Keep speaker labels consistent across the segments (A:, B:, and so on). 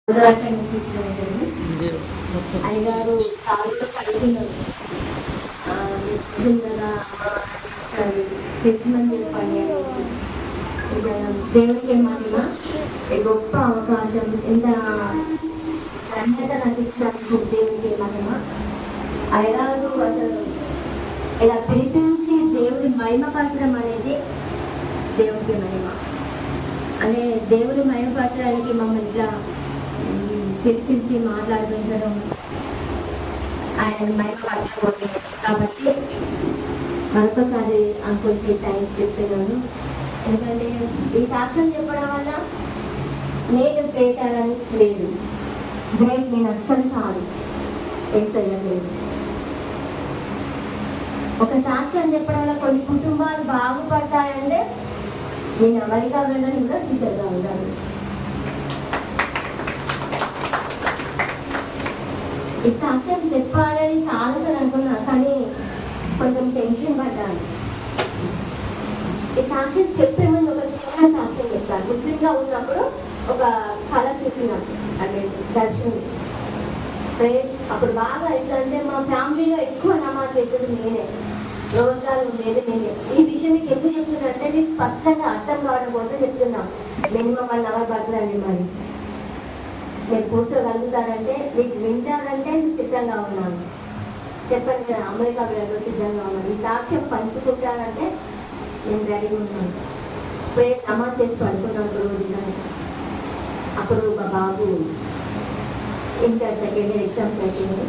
A: అయ్యగారు చాలా చదువుతున్నారు. మందిర పండుగ దేవుడికి మహిమ, గొప్ప అవకాశం, ఎంత ధన్యత నాకు ఇచ్చినందుకు దేవుడికి మహిమ. అయ్యగారు అసలు ఇలా పిలిపించి దేవుడి మహిమపరచడం అనేది దేవుడికి మహిమ. అనే దేవుడి మహిమపరచడానికి మమ్మల్ని ఇట్లా పిలిపించి మాట్లాడుతుండడం ఆయన మహిమపరచబోతుంది. కాబట్టి మరొకసారి అంకుల్కి థ్యాంక్స్ చెప్తున్నాను. ఎందుకంటే ఈ సాక్ష్యం చెప్పడం వల్ల నేను గ్రేట్ అని లేదు, గ్రేట్ నేను అస్సలు కాదు, లేదు. ఒక సాక్ష్యం చెప్పడం వల్ల కొన్ని కుటుంబాలు బాగుపడతాయంటే నేను అమెరికా వెళ్ళని కూడా సిద్ధంగా ఉండాలి. ఈ సాక్ష్యం చెప్పాలని చాలాసార్లు అనుకున్నా, కానీ కొంచెం టెన్షన్ పడ్డాను. ఈ సాక్ష్యం చెప్పే ముందు ఒక చిన్న సాక్ష్యం చెప్తాను. ముస్లింగా ఉన్నప్పుడు ఒక కళ చూసినప్పుడు అంటే దర్శనం. అప్పుడు బాగా ఎట్లంటే మా ఫ్యామిలీలో ఎక్కువ నమాజ్ చేసేది నేనే, రోజాలు ఉండేది నేనే. ఈ విషయం మీకు ఎందుకు చెప్తున్నానంటే మీకు స్పష్టంగా అర్థం కావడం కోసం చెప్తున్నాం. మినిమం 1 అవర్ పడుతుందండి. మరి నేను కూర్చోగలుగుతానంటే, మీకు వింటానంటే నేను సిద్ధంగా ఉన్నాను. చెప్పండి కదా, అమెరికా వెళ్ళడంలో సిద్ధంగా ఉన్నాను. ఈ సాక్ష్యం పంచుకుంటానంటే నేను రెడీగా ఉన్నాను. ఇప్పుడే నమాజ్ చేసి పడుకున్నప్పుడు రోజు అప్పుడు మా బాబు ఇంటర్ సెకండ్ ఇయర్ ఎగ్జామ్స్ అయిపోయింది.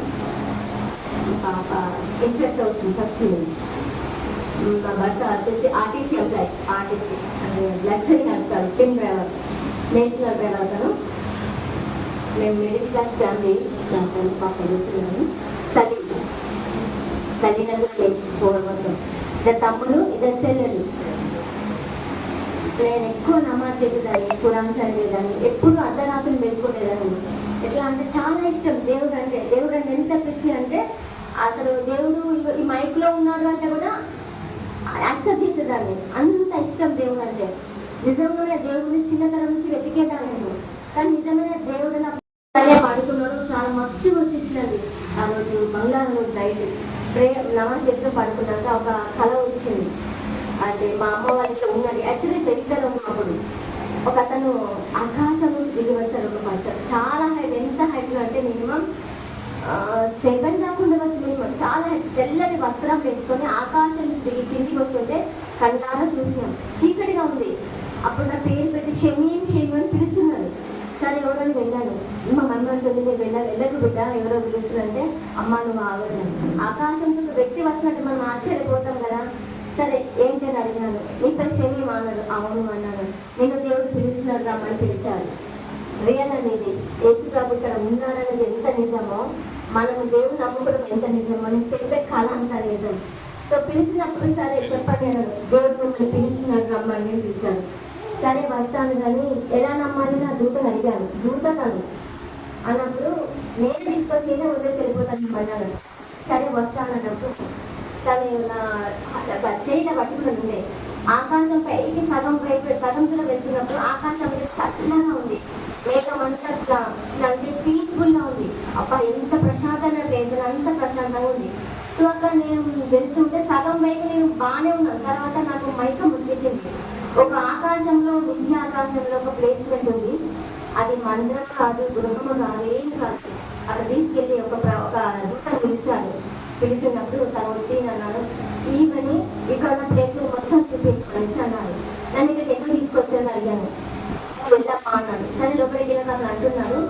A: పాప ఇంటర్ చదువుతుంది, ఫస్ట్ ఇయర్. మా భర్త వచ్చేసి ఆర్టీసీ ఎంప్లాయ్, ఆర్టీసీ అంటే లగ్జరీ నడుపుతాడు, టిమ్ డ్రైవర్, నేషనల్ డ్రైవర్ అతను. మేము మిడిల్ క్లాస్ ఫ్యామిలీ. పాప కూర్చున్నాను. తల్లిదండ్రులు పోవడం, ఇద్దరు తమ్ముడు, ఇద్దరు చెల్లెలు. నేను ఎక్కువ నమాజ్ చేసేదాన్ని, ఖురాన్ చదివేదాన్ని, ఎప్పుడు అర్ధరాత్రులు వెళ్ళుకునేదాన్ని. ఎట్లా అంటే చాలా ఇష్టం దేవుడు అంటే. దేవుడు అంటే ఎంత పిచ్చి అంటే అసలు దేవుడు ఈ మైక్లో ఉన్నాడు అంటే కూడా యాక్సెప్ట్ చేసేదాన్ని, అంత ఇష్టం దేవుడు అంటే. నిజంగానే దేవుడిని చిన్నతనం నుంచి వెతికేదాన్ని. కానీ నిజమైన దేవుడు నా పడుకున్నాడు, చాలా మత్తు వచ్చేసినది. ఆ రోజు మంగళవారం రోజు నైట్ నమాజ్ చేస్తూ పడుకున్నాక ఒక కళ వచ్చింది. అంటే మా అమ్మ వాళ్ళకి ఉన్నది యాక్చువల్లీ చరిత్రలో ఉన్నప్పుడు ఒక అతను ఆకాశం నుంచి దిగి వచ్చాడు. ఒక పర్సన్ చాలా హైట్, ఎంత హైట్ అంటే మినిమం 7 దాకా ఉండవచ్చు. మినిమం చాలా హైట్, తెల్లటి వస్త్రం వేసుకొని ఆకాశం నుంచి దిగి కిందికి వస్తుంటే కళ్ళారా చూసినాం. చీకటిగా ఉంది. అప్పుడు నా పేరు పెట్టి షమీం షమీం అని పిలుస్తున్నారు. సరే ఎవరని వెళ్ళాను. మా మమ్మీ అంటుంది నేను వెళ్ళకు బిడ్డ, ఎవరో పిలుస్తున్నారంటే అమ్మ నువ్వు ఆగలేదు. ఆకాశంతో వ్యక్తి వస్తున్నట్టు మనం ఆశ్చర్యపోతాం కదా. సరే ఏంటి అని అడిగినాను. నీ పేరు షమీం అన్నాడు. అవును అన్నాను. నేను దేవుడు పిలుస్తున్నాడు రమ్మని పిలిచారు. రియల్ అనేది యేసు ప్రభు ఇక్కడ ఉన్నాడనేది ఎంత నిజమో, మనం దేవుడు నమ్ముకోవడం ఎంత నిజమో, నేను చెప్పే కళ అంతా నిజం. సో పిలిచినప్పుడు సరే చెప్పండి అన్నాడు. దేవుడు మిమ్మల్ని పిలుస్తున్నాడు రమ్మని పిలిచాను. సరే వస్తాను, కానీ ఎలా నమ్మాలి నా దూతను అడిగాను. దూత కాదు అన్నప్పుడు నేను తీసుకొని నేనే వదిలేసి వెళ్ళిపోతాను అన్నాడు. సరే వస్తానన్నప్పుడు తను నా చేయిన పట్టుకుని ఉండే ఆకాశం పైకి సగం దూరం వెళ్తున్నప్పుడు ఆకాశం చల్లగా ఉంది. మేఘం అంతా ఇట్లా అంటే పీస్ఫుల్గా ఉంది. అబ్బా ఎంత ప్రశాంతంగా ప్లేస్, అంత ప్రశాంతంగా ఉంది. సో అక్కడ నేను వెళ్తుంటే సగం వైపు నేను బాగానే ఉన్నాను. తర్వాత నాకు మైకం వచ్చేసింది. ఒక ఆకాశంలో, విద్యా ఆకాశంలో ఒక ప్లేస్మెంట్ ఉంది. అది మందిరం కాదు, గృహము కాదు, ఏం కాదు. అక్కడ తీసుకెళ్ళి ఒక దూతను పిలిచాడు. పిలిచినప్పుడు తను వచ్చి అన్నాడు, ఈవెని ఇక్కడ ఉన్న ప్లేస్ మొత్తం చూపించుకోవచ్చు అన్నాడు. నన్ను ఇక్కడ ఎందుకు తీసుకొచ్చాను అడిగాను. వెళ్ళమ్మా అన్నాడు. సరే లోపలికి వెళ్ళి అతను అంటున్నాడు,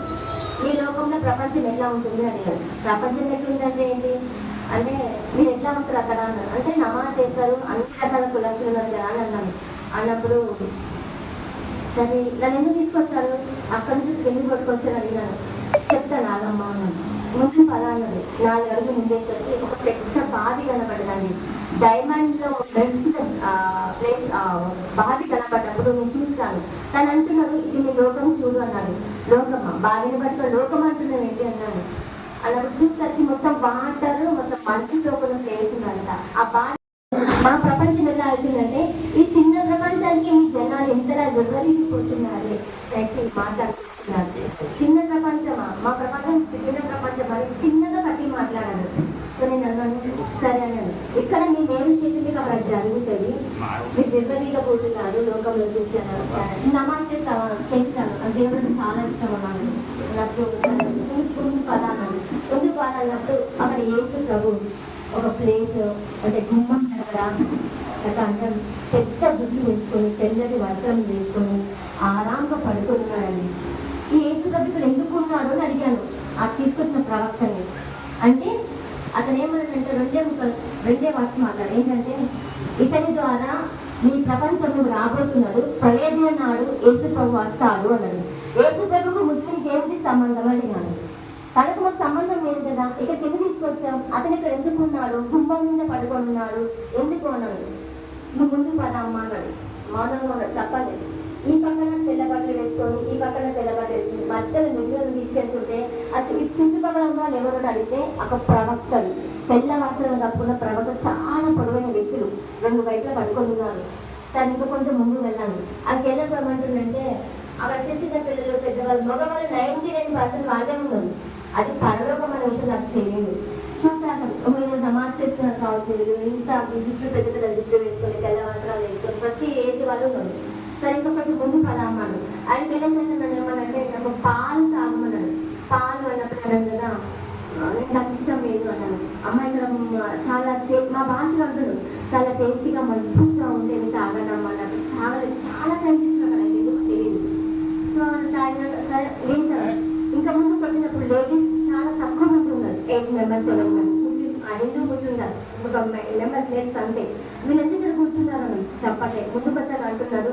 A: మీ లోకంలో ప్రపంచం ఎలా ఉంటుంది అడిగాడు. ప్రపంచం ఎట్లుందంటే ఏంటి అంటే మీరు ఎట్లా ఉంటారు అక్కడ అన్నాడు. అంటే నమాజ్ చేస్తారు, అన్ని రకాల కులస్తులు ఉన్నారు కదా అని అన్నాను. అన్నప్పుడు సరే నన్ను ఎందుకు తీసుకొచ్చారు, అక్కడి నుంచి ఎందుకు పట్టుకొచ్చాను అడిగినాను. చెప్తాను ఆగమ్మా అన్నాను. ముందు పదా అన్నది. 4 అడుగులు ముందేసరికి ఒక పెద్ద బావి కనపడదండి. డైమండ్ లో నడుస్తున్న ప్లేస్ బావి కనపడ్డప్పుడు నేను చూస్తాను. తను అంటున్నాడు, ఇది మీ లోకం చూడు అన్నాడు. లోకమా, బావిని బట్టి లోకం అంటున్నాను ఏంటి అన్నాను. అన్నప్పుడు చూసరికి మొత్తం వాటర్, మొత్తం మంచుతో కూడా ప్లేస్ ఉందంట. ఆ బావి మా ప్రపంచం ఎలా అవుతుందంటే ఈ చిన్న ప్రపంచానికి మీ జనాలు ఎంతలా వివరిపోతున్నారు మాట్లాడుతున్నారు. చిన్న నేను చేసింది కాబట్టి జరుగుతుంది. మీరు నిర్వహించబోతున్నారు లోకంలో చూసాను. నమాజ్ చేస్తాను దేవుడికి చాలా ఇష్టం అన్నాను. ముందు పదాలు అన్నప్పుడు అక్కడ యేసు ప్రభు ఒక ప్లేస్ అంటే గుమ్మం దగ్గర అంటే పెద్ద జుట్టు వేసుకొని తెల్లటి వస్త్రం వేసుకొని ఆరాంగా పడుకున్నాడండి. ఈ యేసు ప్రభు ఇక్కడ ఎందుకు ఉన్నాడు అని అడిగాను ఆ తీసుకొచ్చిన ప్రవక్తని. అంటే అతను ఏమన్నాడంటే రెండే వర్షం మాట్లాడు. ఏంటంటే ఇతని ద్వారా నీ ప్రపంచంలో రాబోతున్నాడు, ప్రయోజన నాడు యేసు ప్రభు వస్తాడు అన్నాడు. యేసు ప్రభుకు ముస్లింకి ఏమిటి సంబంధం అడిగాను. తనకు మాకు సంబంధం లేదు కదా, ఇక్కడ కింద తీసుకొచ్చాం. అతను ఇక్కడ ఎందుకు ఉన్నాడు, గుమ్మం మీద పడుకొని ఉన్నాడు, ఎందుకు అన్నాడు. నువ్వు ముందుకు పద అమ్మ అన్నాడు. మౌనంగా ఉన్నాడు, చెప్పలేదు. ఈ పక్కన తెల్లబట్టలు వేసుకొని ఈ పక్కన తెల్లబట్టలు వేసుకొని మధ్యలో నిధులను తీసుకెళ్తుంటే ఈ చుట్టుపక్కల వాళ్ళు ఎవరు అడిగితే ఒక ప్రవక్తలు తెల్ల వస్త్రం కప్పుకున్న ప్రవక్త చాలా పొడవైన వ్యక్తులు 2 బయటలో పడుకొని ఉన్నారు. సరే ఇంకా కొంచెం ముందుకు వెళ్ళాను. అది వెళ్ళమంటుందంటే అక్కడ చిన్న పిల్లలు పెద్దవాళ్ళు మగవాళ్ళు 99% వాళ్ళే ఉన్నారు. అది పరలోకం అనే విషయం నాకు తెలియదు. చూసాక మీరు నమాజ్ చేస్తున్నారు కావచ్చు, ఇంత జుట్లు పెద్ద పెద్ద జుట్లు వేసుకొని తెల్ల వస్త్రాలు వేసుకొని ప్రతి ఏజ్ వాళ్ళు ఉన్నారు. సరే ఇంకా కొంచెం ముందు పదమ్మన్నాడు. ఆయన వెళ్ళేసరికి నన్ను ఏమన్నాడంటే నాకు పాలు తాగమన్నాడు. పాలు అన్నప్పుడు అన్నాడు కదా, నేను నాకు ఇష్టం లేదు అన్నాను. అమ్మాయి ఇక్కడ చాలా మా భాషలో అంటాడు చాలా టేస్టీగా మస్బూత్గా ఉండేది తాగడం అన్నాడు. తాగలేదు, చాలా టైం తీసుకున్నాడు, నాకు ఎందుకు తెలియదు. సో తాగిన సరే లేదు సార్. ఇంకా ముందుకు వచ్చినప్పుడు లేడీస్ చాలా తక్కువ మంది ఉన్నారు, 8 members 7 members. హిందూ కూర్చున్నారు, ఒక మెంబర్స్ లేడీస్ అంతే. వీళ్ళందరూ ఇక్కడ కూర్చున్నారు అని చెప్పట్లే. ముందుకు వచ్చాక అంటున్నారు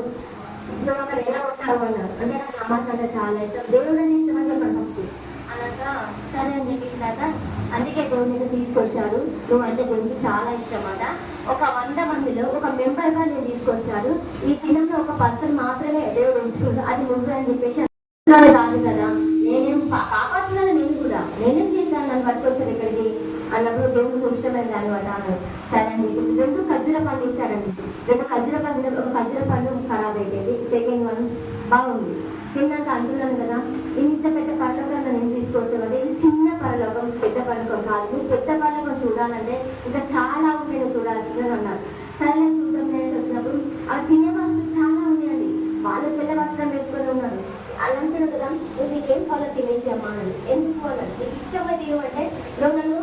A: నువ్వు అక్కడ ఎలా ఉంటావు అన్నారు. అంటే నాకు నమాజ్ అంటే చాలా ఇష్టం, దేవుడు అంటే ఇష్టం అని చెప్పాను ఫస్ట్. అన్నాక సరే అని చెప్పేసినాక అందుకే దేవుడిని తీసుకొచ్చాడు, నువ్వు అంటే దేవుడికి చాలా ఇష్టం అట. ఒక 100 మందిలో ఒక మెంబర్గా నేను తీసుకొచ్చాడు. ఈ దినంలో ఒక పర్సన్ మాత్రమే దేవుడు ఉంచుకుంటాడు, అది నువ్వే అని చెప్పేసి కాదు కదా. నేనేం పాపాత్మను నేనేం చేశాను, నన్ను పట్టుకొచ్చాను ఇక్కడికి అన్నప్పుడు దేవుడికి ఇష్టమైంది అనమాట అన్నాడు. సరే అని చెప్పేసి 2 ఖర్జూర పండు ఇచ్చాడండి. 2 ఖర్జూర పండు, ఒక ఖర్జూర పండు ఖరాబ్ అయిపోయింది, సెకండ్ వన్ బాగుంది. తిన్నాక అంటున్నాను కదా ఇంత పెద్ద పరలోకం నేను తీసుకొచ్చామంటే ఇది చిన్న పరలోకం, పెద్ద పరలోకం కాదు. పెద్ద పరలోకం చూడాలంటే ఇంకా చాలా ఉంది చూడాల్సింది అన్నారు. సరే చూద్దాం నేను వచ్చినప్పుడు ఆ తినే వస్తువులు చాలా ఉన్నాయండి. వాళ్ళు తెల్ల వస్త్రం వేసుకొని ఉన్నారు. అలా అంటాడు కదా, నువ్వు నీకేం కావాలో తినేసి అమ్మా అని. ఎందుకు అన్నాడు, నీకు ఇష్టంగా తినమంటే నువ్వు నన్ను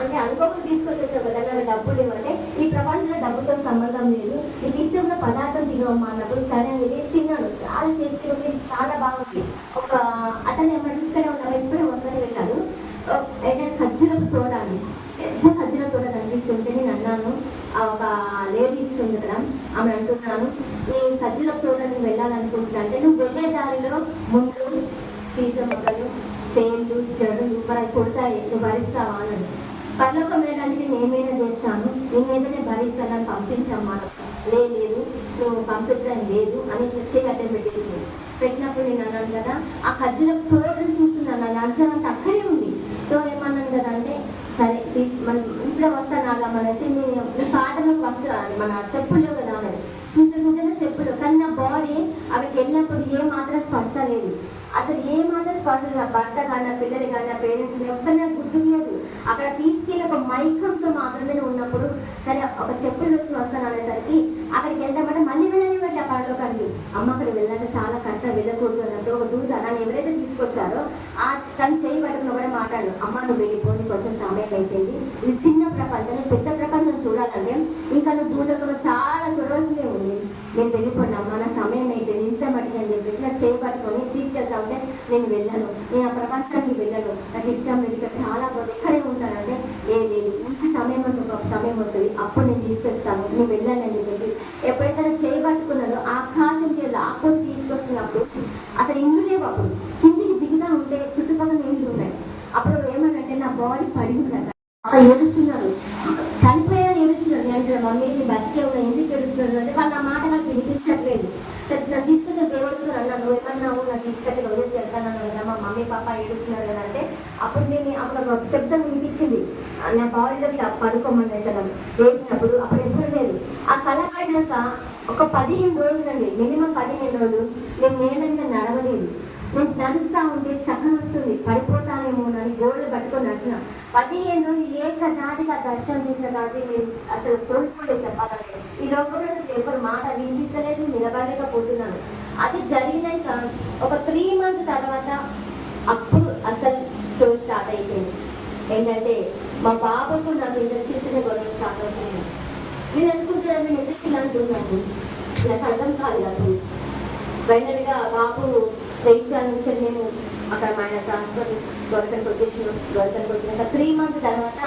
A: అంటే అనుకోకుండా తీసుకొచ్చేసావు కదా, నాకు డబ్బులు ఇవ్వంటే ఈ ప్రపంచంలో డబ్బుతో సంబంధం లేదు, నీకు ఇష్టంలో పదార్థం తినవమ్మా అన్నప్పుడు సరే అని తిన్నాను. చాలా టేస్టీగా ఉంది, చాలా బాగుంది. ఒక అతను ఏమంటే ఇక్కడే ఉన్నారు, ఎప్పుడే ఒకసారి వెళ్ళాను. ఏంటంటే ఖర్జూరపు తోట అండి, పెద్ద ఖర్జూరపు తోట కనిపిస్తుంటే నేను అన్నాను, ఒక లేడీస్ ఉంది కదా ఆమె అంటున్నాను, ఈ ఖర్జూరపు తోట నేను వెళ్ళాలనుకుంటున్నా అంటే నువ్వు వెళ్ళే దారిలో ముందు సీస మొక్కలు తేళ్ళు జడులు మరి కొడతాయి, నువ్వు భరిస్తావా అని. పరలోకం వెళ్ళడానికి నేను ఏమైనా చేస్తాను, నేనేదైనా భరిస్తానని పంపించమ్మా. లేదు నువ్వు పంపించడానికి లేదు అని చేయి అడ్డం పెట్టేసింది. పెట్టినప్పుడు నేను అన్నాను కదా ఆ ఖర్జూరపు తోటను చూస్తున్నాను, నా నర్సరీ అంతా అక్కడే ఉంది. సో ఏమన్నాను కదా అంటే సరే మనం ఇప్పుడే వస్తాను ఆగమనేసి నేను పాటలకు వస్తాను, మన చెప్పులు కదా అని చూసిన చెప్పులు. కానీ నా బాడీ అక్కడికి వెళ్ళినప్పుడు ఏ మాత్రం స్పర్శ లేదు, అసలు ఏ మాత్రం స్పర్శ లేదు. భర్త కానీ పిల్లలు కానీ పేరెంట్స్ ఎక్కడ నాకు గుర్తుకు లేదు. అక్కడ తీసుకెళ్ళి ఒక మైకంతో మాత్రమే ఉన్నప్పుడు సరే ఒక చెప్పులు వేసుకుని వస్తాను అనేసరికి అక్కడికి వెళ్దామంటే మళ్ళీ వెళ్ళని వెళ్ళి ఆ పరలోకానికి. అమ్మ అక్కడ వెళ్ళాక చాలా కష్టం, వెళ్ళకూడదు అన్నప్పుడు ఒక దూత నన్ను ఎవరైతే తీసుకొచ్చారో ఆ తను చేయి పట్టుకుని కూడా మాట్లాడు, అమ్మ నువ్వు వెళ్ళిపోయి కొంచెం సమయం అయిపోయింది, ఇది చిన్న ప్రపంచం, పెద్ద ప్రపంచం చూడాలంటే ఇంకా నువ్వు భూలోకంలో చాలా చూడవలసిందే ఉంది, నేను వెళ్ళిపోయినా అమ్మ నా సమయం అయిపోయింది ఇంత మట్టికి అని చెప్పేసి నాకు చేయి పట్టుకొని తీసుకెళ్తా ఉంటే నేను వెళ్ళను, నేను ఆ ప్రపంచానికి వెళ్ళను, నాకు ఇష్టం లేదు, ఇక్కడ చాలా పోతే ఇక్కడే ఉంటానంటే లేదు ఇంత సమయం అంటే ఒక సమయం వస్తుంది అప్పుడు నేను తీసుకెళ్తాను, నువ్వు వెళ్ళాను అని చెప్పేసి ఎప్పుడైతే చేయి పట్టుకున్నానో ఆకాశం లాక్కొని తీసుకొస్తున్నప్పుడు అసలు ఇల్లు లేవు. అప్పుడు కిందికి దిగుతా ఉంటే చుట్టుపక్కల ఇల్లు ఉన్నాయి. అప్పుడు ఏమనంటే నా బాడీ పడి ఉందట, అక్కడ ఏడుస్తున్నారు, చనిపోయాను ఏడుస్తున్నారు. నేను మమ్మీ బతికే ఉన్నా ఎందుకు ఏడుస్తున్నారు అంటే వాళ్ళు ఆ మాట నాకు వినిపించట్లేదు. సరే నన్ను తీసుకొచ్చే దేవుడితో అన్నా నువ్వు ఏమన్నావు నాకు తీసుకొచ్చి వదిలేసి వెళ్తానన్నా కదా మా మమ్మీ పాప ఏడుస్తున్నారు కదా అంటే అప్పుడు నేను అప్పుడు ఒక శబ్దం వినిపించింది, నా బాడీలో ఇట్లా పడుకోమని సగం వేసినప్పుడు అప్పుడు ఎప్పుడు లేదు. ఆ కళ పడినాక ఒక 15 రోజులండి, మినిమం 15 రోజులు నేను నేలంగా నడవలేదు. నేను నడుస్తూ ఉంటే చక్కన వస్తుంది, పడిపోతానేమో అని గోడలు పట్టుకొని వచ్చిన 15 రోజులు ఏకధాటిగా దర్శనం చేసిన కాబట్టి నేను అసలు కోల్పోలేదు చెప్పాలంటే. ఈ లోపల ఎవరు మాట వినిపిస్తలేదు, నిలబడలేకపోతున్నాను. అది జరిగినాక ఒక 3 months తర్వాత అప్పుడు అసలు స్టోరీ స్టార్ట్ అయిపోయింది. ఏంటంటే మా బాబుకు నాకు ఇంత చిన్న గొడవ స్టార్ట్ అవుతుంది. నేను అనుకుంటున్నాను నేను ఎందుకు ఇలా అంటున్నాను, నాకు అర్థం కాలేదు. అప్పుడు ఫైనల్గా బాబు జైత్యాల నుంచి నేను అక్కడ ఆయన ట్రాన్స్ఫర్ గొడవకి వచ్చినాక 3 months తర్వాత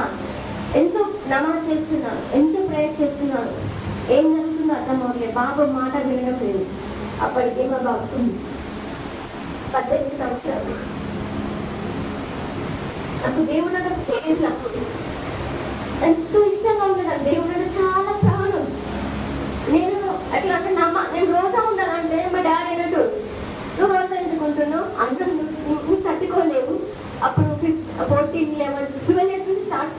A: ఎంతో నమాజ్ చేస్తున్నాను, ఎంతో ప్రేయర్ చేస్తున్నాను. ఏం జరుగుతుందో అర్థం అవ్వలేదు. బాబు మాట వినడం లేదు. అప్పటికే మా బాబు 18 సంవత్సరాలు. నాకు దేవుడు అంటే తెలియదు. నాకు ఎంతో ఇష్టంగా ఉండదు. దేవుడు అంటే చాలా ప్రాణం. నేను అట్లా అంటే నేను రోజా ఉండాలంటే మా డాడీ అన్నట్టు నువ్వు రోజా ఎందుకుంటున్నావు అంటే నువ్వు తట్టుకోలేవు. అప్పుడు 14, 11, 12 years నుంచి స్టార్ట్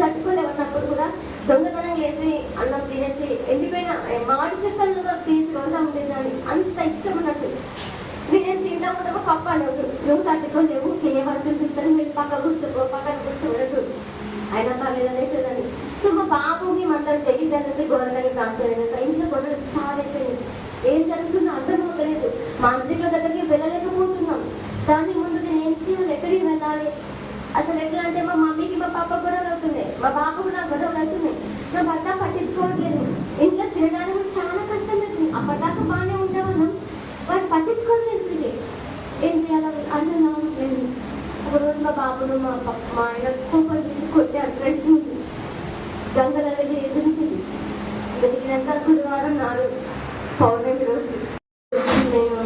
A: తట్టుకోలేవు అన్నప్పుడు కూడా దొంగతనం చేసి అన్నం తినేసి ఎండిపోయిన మాడి చెక్కలు తీసి రోజా ఉండేదాన్ని. అంత ఇష్టం అన్నట్టు. నేనేం తింటాము పప్పు అడగదు, నువ్వు తట్టుకోలేవు, ఏ వరుసలు తింటాను, మీరు పక్కన కూర్చోబెట్టు అయినా కాలేదనేసేదాన్ని. సో మా బాబు మేమందరం జగిద్దాం నుంచి గవర్నమెంట్ ట్రాన్స్ఫర్ అయినాక ఇంట్లో గొడవలు స్టార్ట్ అయిపోయింది. ఏం జరుగుతుందో అర్థం అవుతలేదు. మా అంత్రికుల దగ్గరికి వెళ్ళలేకపోతున్నాం. దాని ముందు నేను ఏం చేయాలి, ఎక్కడికి వెళ్ళాలి, అసలు ఎట్లా అంటే మా మమ్మీకి మా పాప గొడవలు అవుతున్నాయి, మా బాబుకు నాకు గొడవలు అవుతున్నాయి. నా భర్త పట్టించుకోవట్లేదు. ఇంట్లో తినడానికి చాలా కష్టం అవుతుంది. అప్పటిదాకా బాగానే ఉండేవాళ్ళం, వాడు పట్టించుకోవట్లేదు. ఏం చేయాలి అర్థం కావట్లేదు. ఒకరోజు మా బాబును మా ఆయన కొట్టారు. ఫ్రెండ్స్ గంగల వెళ్ళి ఎదురుతుంది. వెతికినాక గురువారం నాడు పౌర్ణమి రోజు నేను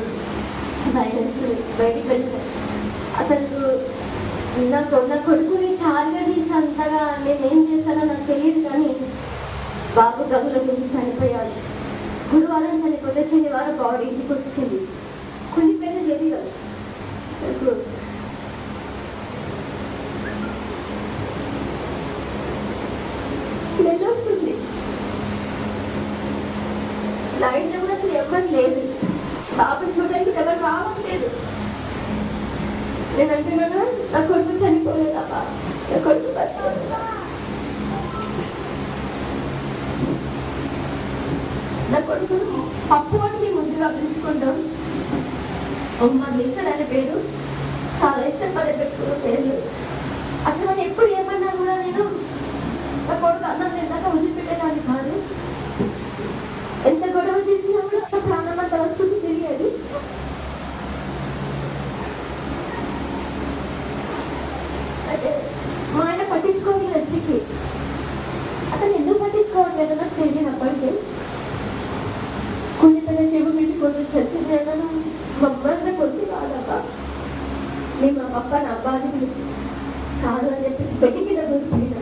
A: బయటికి వెళ్ళాను. అసలు నా కొడుకుని టార్గెట్ చేసి అంతగా నేనేం చేశానో నాకు తెలియదు. కానీ బాబు గంగల గురించి చనిపోయాడు. గురువారం చనిపోతే శనివారం బాడీ ఇంటికి వచ్చింది. కుళ్ళిపోయిన తెలియదు. స్మెల్ వస్తుంది. లైన్లో కూడా అసలు ఎవరు లేదు. బాబు చూడడానికి ఎవరు రావట్లేదు. నేను అంటున్నాను నా కొడుకు చనిపోలేదబ్బా, నా కొడుకు నా కొడుకు పప్పు వంటి ముందుగా పిలుచుకుంటాం. అమ్మ దేశం అనే పేరు చాలా ఇష్టపడే పెట్టుకున్న పేర్లు. అసలు మనం ఎప్పుడు ఏమన్నా కూడా నేను నా కొడుకు అన్నం తిన్నాక వదిలిపెట్టేదాన్ని కాదు. ఎంత గొడవ చేసినా కూడా ఒక ప్రాణం అంత చుట్టూ తెలియదు. అంటే మా ఆయన పట్టించుకోవట్లేదు. స్త్రీకి అతను ఎందుకు పట్టించుకోవట్లేదు నాకు తెలియదు. అప్పటికే కొన్ని తన చెవు పెట్టి కొన్ని సత్యం మమ్మల్ని కొద్ది కాదబ్బా, నేను మా పప్ప నా అబ్బాది పిలిచి కాదు అని చెప్పి పెట్టి కింద దొరికిపోయినా.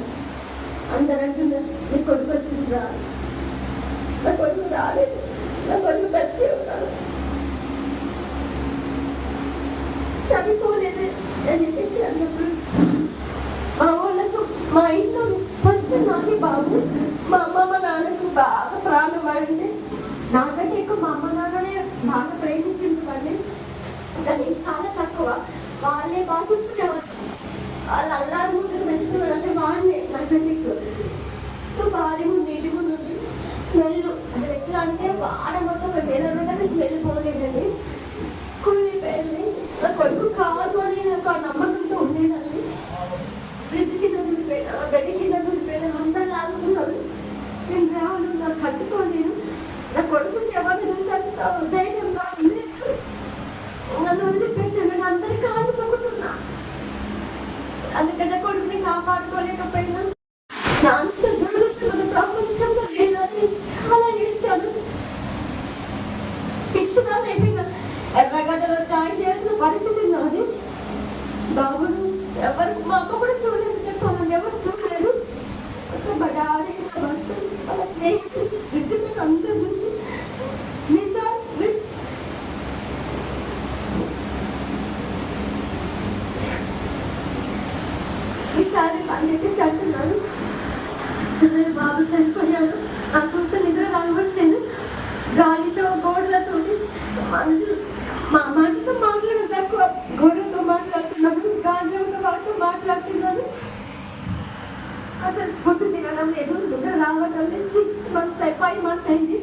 A: అందరూ అంటున్నారు నీ కొడుకు వచ్చిందిరా. నా కొడుకు రాలేదు, నా కొడుకు బతికే ఉన్నాడు, చనిపోలేదు అని చెప్పేసి అన్నప్పుడు మా వాళ్ళకు మా ఇంట్లో ఫస్ట్ నాకే బాబు, మా అమ్మ మా నాన్నకు బాగా ప్రాణం పడింది. నాకంటే ఎక్కువ మా అమ్మ నాన్ననే బాగా ప్రేమించింది. కానీ చాలా తక్కువ. వాళ్ళే బాగా చూసుకునేవాళ్ళు. వాళ్ళు అల్లారి ముందుకు పెంచుకున్నారు అంటే వాళ్ళే నాకంటే ఎక్కువ. సో భార్య ముందు ఇంటి ముందు స్మెల్ అంటే ఎట్లా అంటే వాడ మొత్తం వేల రోజులకి స్మెల్ పోలేదండి. కుళ్ళిపోయింది. నా కొడుకు కావాలి ఒక నమ్మకంతో ఉండేదాన్ని. ఫ్రిడ్జ్ కింద దూరిపోయినా, బెడ్ కింద దూరిపోయినా, అందరూ లాగుతున్నారు. నేను రావాలి, నాకు కట్టుకోలేను. నా కొడుకు శవాన్ని చూసాను ధైర్యం కాదు. నన్ను వదిలిపెట్టాను. నేను అందరికీ ఆడుకుంటున్నా. అందుకని కొడుకుని కాపాడుకోలేకపోయినా అంత దురదృష్టం ప్రపంచంలో లేదని చాలా ఏడ్చాను. ఇచ్చినాను అయిపోయినా ఎర్రగడ్డలో జాయిన్ చేసిన పరిస్థితి నాది. బాబును ఎవరు మా అమ్మ కూడా చూడలేదు. చెప్పాలని ఎవరు చూడలేదు. మా డాడీ వాళ్ళ స్నేహితులు విద్యుత్ అందరూ ఈసారి అని చెప్పేసి అంటున్నాను. మాట్లాడతాను. 6 months 5 months అయింది.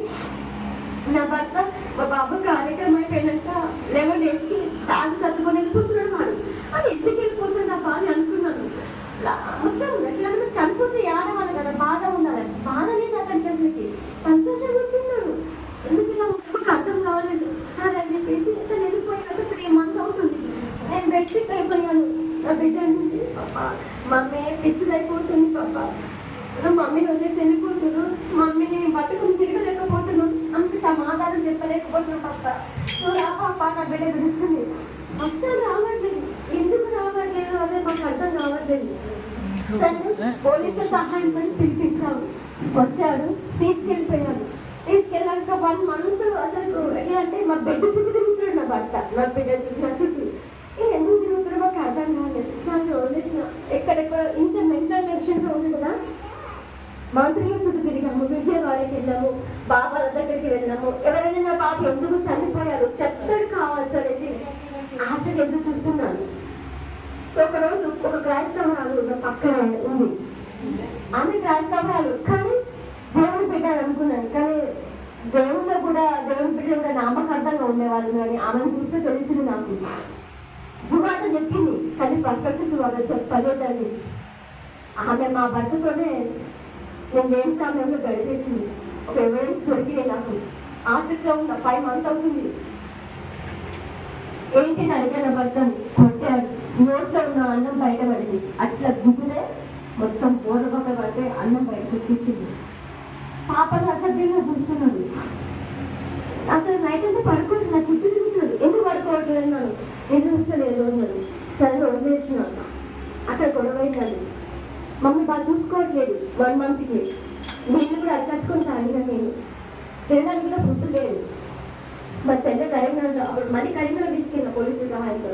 A: నా భర్త మా బాబు కార్యక్రమం అయిపోయినాక 11 daysకి బ్యాగ్ సర్దుకొని వెళ్ళిపోతున్నాడు. వాడు అని ఎందుకు వెళ్ళిపోతున్నా అని అనుకున్నాను. మొత్తం ఎట్లా చనిపోతే ఆడవాళ్ళు కదా, బాధ ఉండాలి. బాధ లేదు అతనికి, అసలుకి సంతోషంగా ఉంటున్నాడు. ఎందుకు ఇలా మాకు అర్థం కావాలండి. సరే అని చెప్పేసి తను వెళ్ళిపోయినాక 3 months అవుతుంది. నేను బెడ్షీట్ అయిపోయాను. నా బిడ్డ నుంచి పాప మమ్మీ పిచ్చిదైపోతుంది పాప, మమ్మీని వదిలేసి వెళ్ళిపోతున్నాను, మమ్మీని బతుకుని తిరగలేకపోతున్నాను, అంత సమాధానం చెప్పలేకపోతున్నాను పాప, నువ్వు రా పాప నా బిడ్డ పిలుస్తుంది. అస్సలు రావట్లేదు. ఎందుకు రావట్లేదు అదే మాకు అర్థం కావట్లేదు. సరే పోలీసుల సహాయం పని పిలిపించాము. వచ్చాడు, తీసుకెళ్ళిపోయాడు. తీసుకెళ్ళాక 1 month అసలు ఎట్లా అంటే మా బెడ్ చుట్టూ తిరుగుతున్నాడు నా భర్త. నా బిడ్డ నా చుట్టూ ఎందుకు తిరుగుతున్నాడు మాకు అర్థం కాలేదు. సరే వదిలేసిన. ఎక్కడెక్కడ ఇంత మెంటల్ ఎఫిషియన్సీ ఉంది కదా, మంత్రుల చుట్టూ తిరిగాము, విజయవాడకి వెళ్ళాము, బాబాల దగ్గరికి వెళ్ళాము. ఎవరైనా నా బాబు ఎందుకు చనిపోయారు చెప్తాడు కావచ్చు అనేసి ఆశగా ఎదురు చూస్తున్నాను. సో ఒకరోజు ఒక క్రైస్తవరాలు నా పక్కన ఉంది. ఆమె క్రైస్తవరాలు కానీ దేవుడు బిడ్డ అనుకున్నాను. కానీ దేవుళ్ళ కూడా దేవుడి బిడ్డలు కూడా నామకార్థంగా ఉండేవాళ్ళు. కానీ ఆమెను చూస్తే తెలిసింది నాకు. సువార్త చెప్పింది కానీ పర్ఫెక్ట్ సువార్త చెప్పలేదు. ఆమె మా భర్తతోనే నేను లేని సమయంలో గడిపేసింది. ఒక ఎవిడెన్స్ దొరికింది నాకు. ఆసక్తిలో ఉన్న 5 months అవుతుంది. ఏంటి అడిగిన భర్తను కొట్టాడు. నోట్లో ఉన్న అన్నం బయటపడింది. అట్లా గుద్దునే మొత్తం పూర్వపక్క పడితే అన్నం బయట కుట్టించింది. పాపను అసభ్యంగా చూస్తున్నాడు. అసలు నైట్ అంతా పడుకుంటున్నా, చుట్టూ తిరుగుతున్నాడు. ఎందుకు పడుకోవట్లేదు అన్నాను. ఎందుకు వస్తలేదు అన్నాడు. సరే వదిలేస్తున్నాను. అక్కడ గొడవ అయినాడు. మమ్మీ బాగా చూసుకోవట్లేదు 1 monthకి. నేను కూడా అక్కచ్చుకొని తాగినా. నేను తినడానికి కూడా గుర్తు లేదు. మా చెల్లె కరీంనగర్, అప్పుడు మళ్ళీ కరీంనగర్ తీసుకెళ్ళిన పోలీసుల సహాయంతో.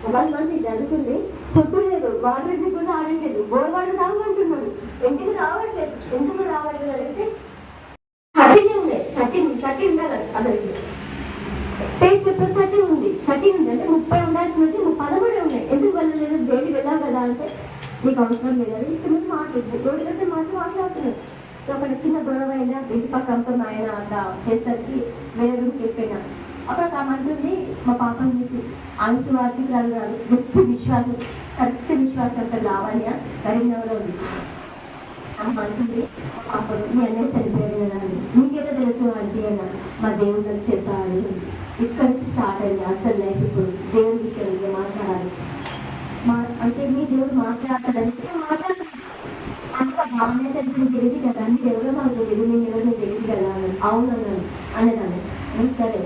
A: 1 month జరుగుతుంది. ఫుడ్ లేదు, వాటర్ కూడా ఆడట్లేదు. గోడవాడు తాగమంటున్నాడు. ఎందుకు రావట్లేదు అంటే 13 ఉన్నాయి. 13 ఉండాలి అతనికి. పేజ్ పేపర్ 13 ఉంది. 13 ఉంది అంటే 30 ఉండాల్సినది 13 ఉన్నాయి. ఎందుకు వెళ్ళలేదు? డైలీ వెళ్ళాం కదా అంటే నీకు అవసరం లేదు, ఇష్టం మాట్లాడుతుంది. 2 మాట్లాడుతున్నాడు. సో అక్కడ చిన్న గొడవ అయినా ఇంటి పక్కన ఆయన అట్లా చేసరికి వేరే రూమ్కి వెళ్ళిపోయినా. అప్పుడు ఆమె అంటుంది మా పాపను చూసి, ఆమె స్వార్థికురాలు కాదు, జస్ట్ విశ్వాసం, కరెక్ట్ విశ్వాసం. అక్కడ లావణ్య కరీంనగర్లో ఉంది. ఆమె అంటుంది మా పాపను మీ అన్నయ్య చనిపోయాడు కదా అని. నీకేదో తెలుసు అంటే అన్న మా దేవుడు చెప్పాలి. ఇక్కడ నుంచి స్టార్ట్ అయింది అసలు లైఫ్. ఇప్పుడు దేవుడి విషయంలో మాట్లాడాలి అంటే మీ దేవుడు మాట్లాడతాడంటే మాట్లాడుతుంది. అంతా బాగానే చదివి తెలియదు కదా, నీ ఎవరో మాకు తెలియదు, నేను ఎవరిని తెలియదు కదా అని. అవునన్నాను అనేదాన్ని. సరే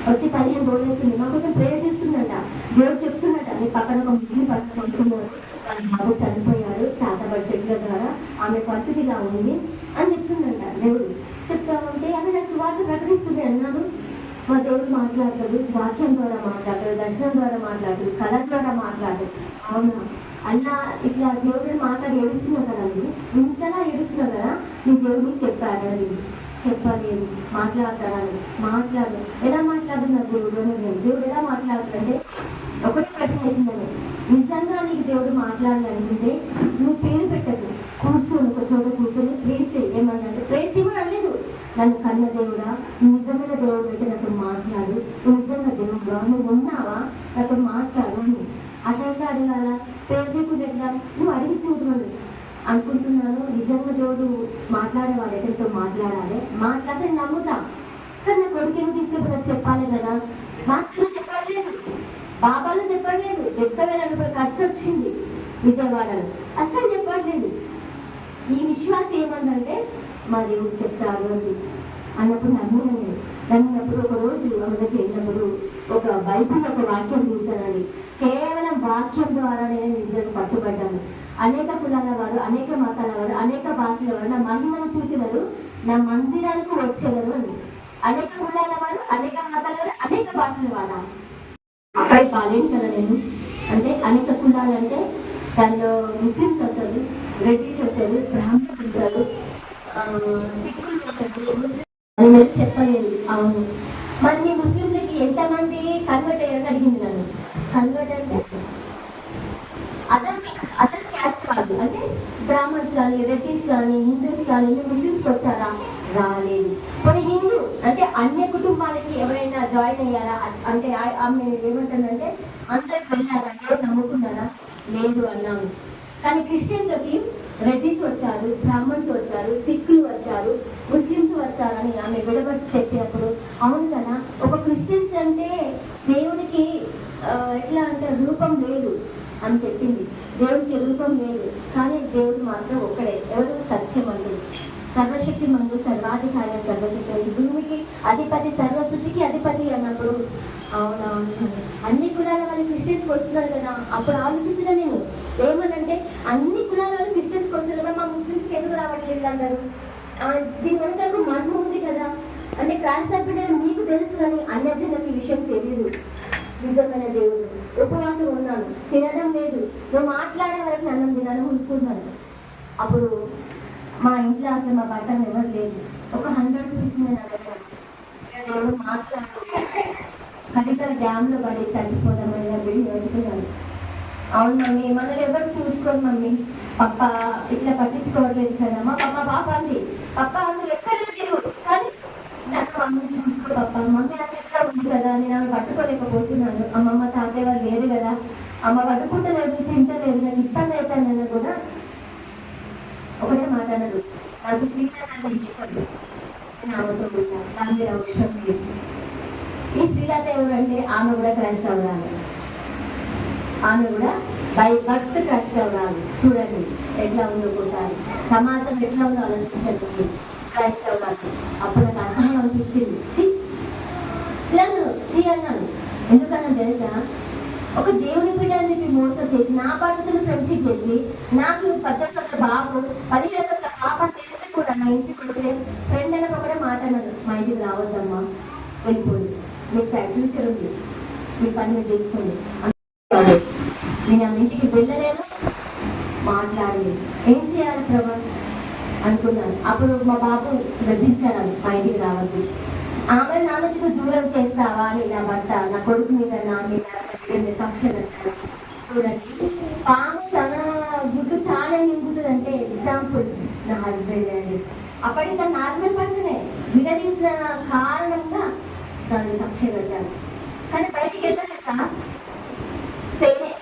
A: వచ్చి 15 రోజులు అవుతుంది. మా కోసం ప్రేయర్ చేస్తుందట. దేవుడు చెప్తున్నట నీ పక్కన ఒక ముస్లిం పర్సన్ ఉంటున్నారు, వాళ్ళ బాబు చనిపోయాడు చేతబడి చెట్ల ద్వారా, ఆమె పరిస్థితి ఇలా ఉంది అని చెప్తుందంట. దేవుడు చెప్తా ఉంటే ఆమె నాకు సువార్త ప్రకటిస్తుంది అన్నాను. మా దేవుడు మాట్లాడతాడు, వాక్యం ద్వారా మాట్లాడతాడు, దర్శనం ద్వారా మాట్లాడతాడు, కళ ద్వారా మాట్లాడతాడు. అవునా అలా ఇట్లా దేవుడిని మాట్లాడి ఏడుస్తున్నావు కదండి, ఇంతలా ఏడుస్తున్నావు కదా, నీ దేవుడికి చెప్పాడు చెప్పలేదు మాట్లాడతాడని. మాట్లాడు ఎలా మాట్లాడుతున్నారు దేవుడు అని. దేవుడు ఎలా మాట్లాడుతుందంటే ఒకటే ప్రశ్న వేసిందని, నిజంగా నీకు దేవుడు మాట్లాడాలనుకుంటే నువ్వు పేరు పెట్టదు, కూర్చొని ఒక చోట కూర్చొని ప్రే చేయి. ఏమన్నా ప్రే చేయమని అనలేదు. నన్ను కన్న దేవుడా, నువ్వు నిజమైన దేవుడు అయితే నాతో మాట్లాడు, నువ్వు నిజంగా దేవుడుగా నువ్వు ఉన్నావా నాతో మాట్లాడు అని. అట్లా అడగాల, పేరు లేకుండా ఎట్లా నువ్వు అడిగి చూడమని అనుకుంటున్నాను. నిజంగా దేవుడు మాట్లాడేవాడు ఎక్కడితో మాట్లాడాలి, మాట్లాడితే నమ్ముతాం. కానీ నా కొడుకు తీసుకెళ్ళి చెప్పాలి కదా, మాట్లాడి చెప్పలేదు, బాబాలో చెప్పలేదు. 70,000 రూపాయలు ఖర్చు వచ్చింది విజయవాడలో, అస్సలు చెప్పట్లేదు. ఈ విశ్వాసం ఏమందంటే మా దేవుడు చెప్తారు అని అన్నప్పుడు నమ్మినప్పుడు ఒక రోజు ఆమె దగ్గర వెళ్ళినప్పుడు ఒక బైబిల్ ఒక వాక్యం చూశానని, కేవలం వాక్యం ద్వారానే నిజంగా పట్టుబడ్డాను. అనేక కులాల వారు, అనేక మతాల వారు, అనేక భాషల వారు నా మహిమను చూచినారు, నా మందిరానికి వచ్చేవారు అని. అనేక కులాల వారు, అనేక మతాల వారు, అనేక భాషల వారు. అక్కడ బాలేను కదా నేను. అంటే అనేక కులాలు అంటే దానిలో ముస్లిమ్స్ వస్తారు, రెడ్డిస్ వస్తారు, బ్రాహ్మణ్స్ వస్తారు, సిక్కులు వస్తారు, ముస్లిం చెప్పలేదు. అవును, మరి మీ ముస్లింలకి ఎంతమంది కన్వర్ట్ అయ్యారని అడిగింది నన్ను. కన్వర్ట్ అంటే అదర్ క్యాస్ట్ వాళ్ళు, అంటే బ్రాహ్మణ్స్ కానీ, రెడ్డిస్ కానీ, హిందూస్ కానీ, ముస్లిమ్స్కి వచ్చారా? రాలేదు. మరి హిందూ అంటే అన్య కుటుంబాలకి ఎవరైనా జాయిన్ అయ్యారా అంటే ఆమె ఏమంటానంటే అందరికి వెళ్ళారా? ఎవరు నమ్ముకున్నారా? లేదు అన్నాము. కానీ క్రిస్టియన్స్లోకి రెడ్డిస్ వచ్చారు, బ్రాహ్మణ్స్ వచ్చారు, సిక్కులు వచ్చారు, ముస్లిమ్స్ వచ్చారని ఆమె విడబడిసి చెప్పినప్పుడు అవును కదా, ఒక క్రిస్టియన్స్ అంటే దేవుడికి ఎట్లా అంటే రూపం లేదు అని చెప్పింది. దేవుడికి రూపం లేదు, కానీ దేవుడు మాత్రం ఒక్కడే. ఎవరు? సత్యమంతుడు, సర్వశక్తి మందు, సర్వాధికారి, సర్వశక్తి, భూమికి అధిపతి, సర్వసృష్టికి అధిపతి అన్నప్పుడు అవునా అన్ని కులాల వాళ్ళు క్రిస్టియన్స్కి వస్తున్నారు కదా. అప్పుడు ఆలోచించిన నేను ఏమనంటే అన్ని కులాల వాళ్ళు క్రిస్టియన్స్కి వస్తున్నారు, మా ముస్లిమ్స్కి ఎందుకు రావట్లేదు అన్నారు. దీని వెనక మర్మం ఉంది కదా. అంటే క్రాస్ తప్పిన మీకు తెలుసు కానీ అన్యజనులకు ఈ విషయం తెలియదు. నిజమైన దేవుడు. ఉపవాసం ఉన్నాను, తినడం లేదు, నువ్వు మాట్లాడే వరకు అన్నం తినడం అనుకున్నాను. అప్పుడు మా ఇంట్లో అసలు మా భర్త ఎవరు లేదు. ఒక 100 రూపీస్ నేను అడగాను. దేవుడు మాట్లాడు కనికర డ్యామ్లో పడి చచ్చిపోదామని అడుగుతున్నాను. అవును మమ్మీ, మనల్ని ఎవరు చూసుకోరు మమ్మీ, పప్ప ఇట్లా పట్టించుకోవట్లేదు కదా. మా పాప అంది, పప్ప నువ్వు ఎక్కడ లేవు కానీ నాకు మమ్మల్ని చూసుకో పప్ప. మమ్మీ అసలు ఎట్లా ఉంది కదా, నేను ఆమె పట్టుకోలేకపోతున్నాను. అమ్మమ్మ తాతయ్య వాళ్ళు లేదు కదా, అమ్మ పట్టుకుంటలేదు, తింటలేదు, నాకు ఇబ్బంది అవుతానని కూడా ఒకటే మాట్లాడదు. నాకు శ్రీలత ఇష్టం, నేను ఆమెతో ఉంటాను, దాని మీద అవసరం లేదు. ఈ శ్రీలత ఎవరంటే ఆమె కూడా క్రైస్తవురాలు, ఆమె కూడా బై బర్త్ క్రైస్తవురాలు. చూడండి ఎట్లా ఉందో ఒకసారి సమాజం ఎట్లా ఉందో ఆలోచించండి. క్రైస్తవురాలు అప్పుడు నాకు అసహ్యం అనిపించింది. అన్నాను. ఎందుకన్నా తెలుసా, ఒక దేవుని బిడ్డ అని చెప్పి మోసం చేసి నా భర్తను ఫ్రెండ్షిప్ చేసి నాకు 18 సంవత్సరాల బాబు 15 సంవత్సరాల పాప తెలిసి కూడా నా ఇంటికి వస్తే ఫ్రెండ్ అని ఒకటే మాట అన్నాను, మా ఇంటికి రావద్దమ్మా, వెళ్ళిపోయింది, మీకు ఫ్యూచర్ ఉంది, మీ పని మీరు చేసుకోండి. నేను ఆ ఇంటికి వెళ్ళలేను, మాట్లాడలేదు. ఏం చేయాలి ప్రభా అనుకున్నాను. అప్పుడు మా బాబు గద్దించాడు, మా ఇంటికి రావద్దు, ఆమె నా నుంచి దూరం చేస్తావా అని నా భర్త నా కొడుకు మీద నా మీద కక్ష పెట్టాడు. చూడండి, పాము తన గుడ్డు తానే నింపుతుందంటే ఎగ్జాంపుల్ నా హస్బెండ్ అండి. అప్పటికి తన నార్మల్ పర్సనే, విడదీసిన కారణంగా దాన్ని కక్ష పెట్టాను. కానీ బయటికి ఎట్లా చేస్తా, తేనె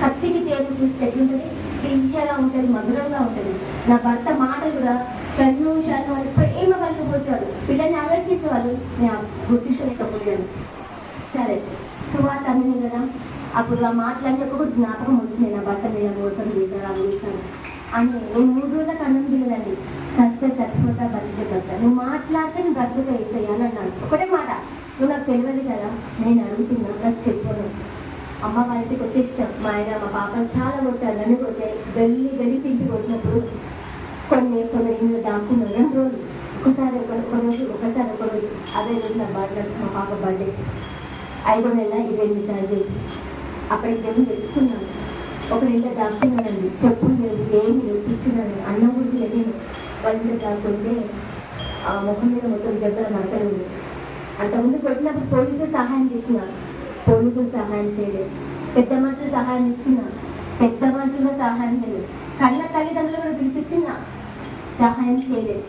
A: కత్తికి తేనె చూస్తే ఎట్లుంటుంది, తీయగా ఉంటుంది, మధురంగా ఉంటుంది. నా భర్త మాటలు కూడా షన్ను షన్ను అని ప్రేమ కలిగిపోసేవాడు. పిల్లల్ని అవాయిడ్ చేసేవాళ్ళు, నేను గుర్తించలేకపోయాను. సరే సువార్త అందింది కదా, అప్పుడు ఆ మాటలన్నీ ఒక జ్ఞాపకం వస్తుంది. నా భర్త మీద మోసం చేశారు, అవి చేశాను అని. నేను 3 రోజులకు అన్నం తినదండి, సస్తే చచ్చిపోతా, బతికే భర్త, నువ్వు మాట్లాడితే నేను బ్రతుకుతా వేసేయాలి అన్నాను. ఒకటే మాట, నువ్వు నాకు తెలియదు కదా, నేను అడుగుతున్నా, నాకు చెప్పను. అమ్మ వాళ్ళ ఇంటికి వచ్చే ఇష్టం, మా ఆయన మా పాపను చాలా కొట్టారు, నన్ను కొట్టే గెలి తింటి కొట్టినప్పుడు కొన్ని ఇల్లు దాక్కున్నాను 2 రోజులు, ఒకసారి ఒక రోజు. అదే రోజు నా బర్త్డే, మా పాప బర్త్డే 5వ నెల 28 తారీఖు. అప్పటికి నేను తెలుసుకున్నాను, ఒక 2 దాక్కున్నానండి, చెప్పులు లేదు, ఏమి పిచ్చినాను, అన్నం గురించి లేదు. వాళ్ళ దాక్కుంటే ఆ ముఖం మీద మొత్తం దెబ్బల మడతలు ఉంది. అంతకుముందు కొట్టినప్పుడు పోలీసులు సహాయం తీసుకున్నారు, పోలీసులు సహాయం చేయలేదు. పెద్ద మనుషులు సహాయం తీసుకున్నారు, పెద్ద మనుషులు సహాయం చేయలేదు. కన్న తల్లిదండ్రులు కూడా పిలిపించిన సహాయం చేయలేదు.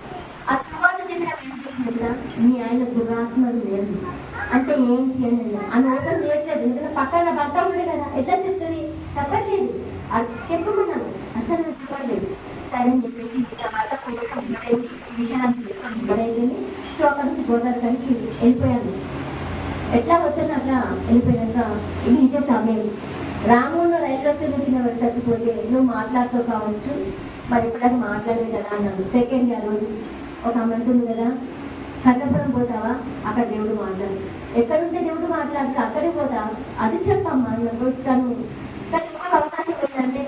A: ఆ సువార్త చెప్పిన మీ ఆయన దురాత్మలు లేదు అంటే ఏంటి అని ఆమె ఓపెన్ చేయట్లేదు. ఎందుకంటే పక్కన భర్త ఉండే కదా, ఎట్లా చెప్తుంది, చెప్పట్లేదు. అది చెప్పుకున్నాను, అసలు చెప్పట్లేదు. సరే అని చెప్పేసి భర్త విషయాన్ని తీసుకొని ఇవ్వడైంది. సో అక్కడ నుంచి గోదావరికి వెళ్ళిపోయాను. ఎట్లా వచ్చాను అట్లా వెళ్ళిపోయాక ఇది ఇదే సమయం. రాముడు రైల్వే స్టేషన్ కింద పడి చచ్చిపోతే నువ్వు మాట్లాడుతూ కావచ్చు, మరి ఎప్పుడైనా మాట్లాడలేదు కదా అన్నాడు. సెకండ్ ఆ రోజు ఒక ఆమె అంటుంది కదా, కన్నపురం పోతావా, అక్కడ దేవుడు మాట్లాడు, ఎక్కడుంటే దేవుడు మాట్లాడితే అక్కడికి పోతా, అది చెప్పమ్మా అన్నప్పుడు తను. కానీ ఇంకొక అవకాశం ఏంటంటే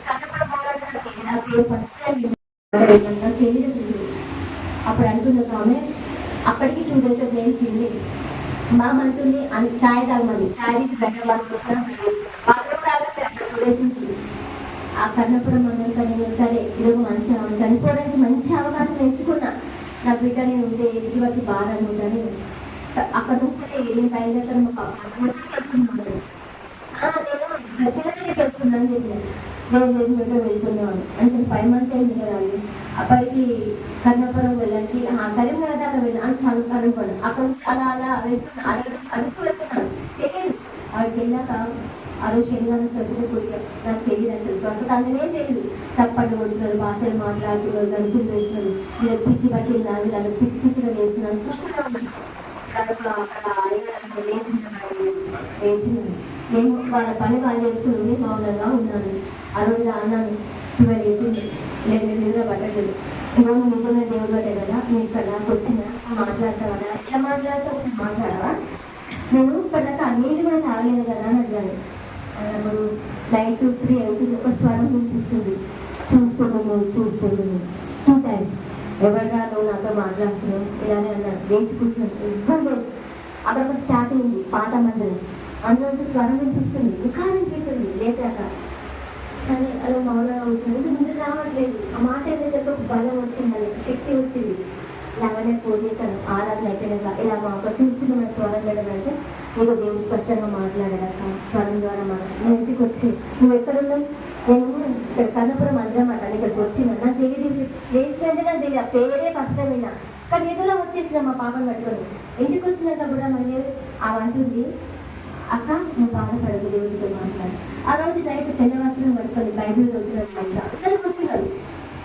A: కన్నపురం పోవడానికి నాకు ఫస్ట్ టైం తెలియదు. అప్పుడు అంటుంది ఒక ఆమె, అప్పటికి 2 days నేను తిండి మామ అంటుంది, ఛాయ్ తాగమని, ఛాయ్ తీసి బెటర్ వాళ్ళు వస్తాను, వాళ్ళు తాగట్లేదు అక్కడ 2 days నుంచి. ఆ కన్నపురం అన్నంతా నేను సరే ఈరోజు మంచి చనిపోవడానికి మంచి అవకాశం ఎంచుకున్నా. నా బిడ్డ నేను ఉంటే ఇటువంటి బాధ అనుకుంటాను. అక్కడ నుంచి నేను బయలుదేరుతాను, నేను గచ్చిగా వెళ్తున్నాను చెప్పిన. నేను వెళ్తున్నాను అంటే 5 months అయింది కదా అండి. అప్పటికి కర్ణపురం వెళ్ళండి కరీంనగర్ దాకా వెళ్ళాను చాలా అనుకోండి. అక్కడ నుంచి అలా అలా వెళ్తున్నాను అడుగు వెళ్తున్నాను తెలియదు. అక్కడికి వెళ్ళాక ఆ రోజు శనివారం స్వస్థత కూడిక నాకు తెలియదు అసలు స్వస్థత అంటేనే తెలియదు. చప్పట్లు కొడుతున్నారు, భాషలు మాట్లాడుతున్నారు, గంతులు వేస్తున్నారు, ఇలా పిచ్చి పట్టిందా ఇలా పిచ్చి పిచ్చిగా వేస్తున్నాను కూర్చున్నాను. లేచినాను నేను వాళ్ళ పని వాళ్ళు చేసుకుని మౌనంగా ఉన్నాను. ఆ రోజు అన్నాను 12 అవుతుంది లేదు నిద్ర పట్టలేదు. ఇవాళ నిజమైన దేవుడు పట్టే కదా నేను ఇక్కడ నాకు వచ్చిన మాట్లాడతావా ఎట్లా మాట్లాడితే మాట్లాడవా నేను ఇప్పటిదాకా ఆ నీళ్ళు కూడా తాగలేదు కదా అని అడిగాను. అప్పుడు నైట్ 3 అవుతుంది ఒక స్వరం వినిపిస్తుంది చూస్తున్నాను 2 times. ఎవరా నువ్వు నాతో మాట్లాడుతున్నావు ఇలానే అన్నాడు. లేచి కూర్చొని ఎవ్వరు లేదు. అక్కడ ఒక స్టార్ట్ అయింది పాత మందిరం అందులో స్వరం వినిపిస్తుంది ఇంకా వినిపిస్తుంది లేచాక. కానీ అలా మౌనంగా వచ్చింది ముందు రావట్లేదు. ఆ మాట ఏదైతే ఒక బలం వచ్చింది అని శక్తి వచ్చింది. ఇలాగనే ఫోన్ చేశాను ఆరాధన అయిపోయినాక ఇలా మా అక్క చూస్తున్న స్వరం లేదంటే నీకు దేవుడు స్పష్టంగా మాట్లాడాక స్వరం ద్వారా నేను ఇంటికి వచ్చి నువ్వు ఎక్కడున్నావు నేను ఇక్కడ కన్నపురం అందమాట ఇక్కడికి వచ్చిన నాకు తెలియదు ప్లేస్ అంటే నాకు తెలియదు పేరే ఫస్ట్ టైం అయినా కానీ ఏదోలా వచ్చేసిన మా పాపను పట్టుకొని ఇంటికి వచ్చినాక కూడా మళ్ళీ ఆ అంటుంది అక్క నువ్వు బాధపడదు దేవుడితో మాట్లాడు. ఆ రోజు నైట్ తెల్ల వస్త్రం పట్టుకొని బైబిల్ చదువుతున్నట్టు అందరూ కూర్చున్నారు.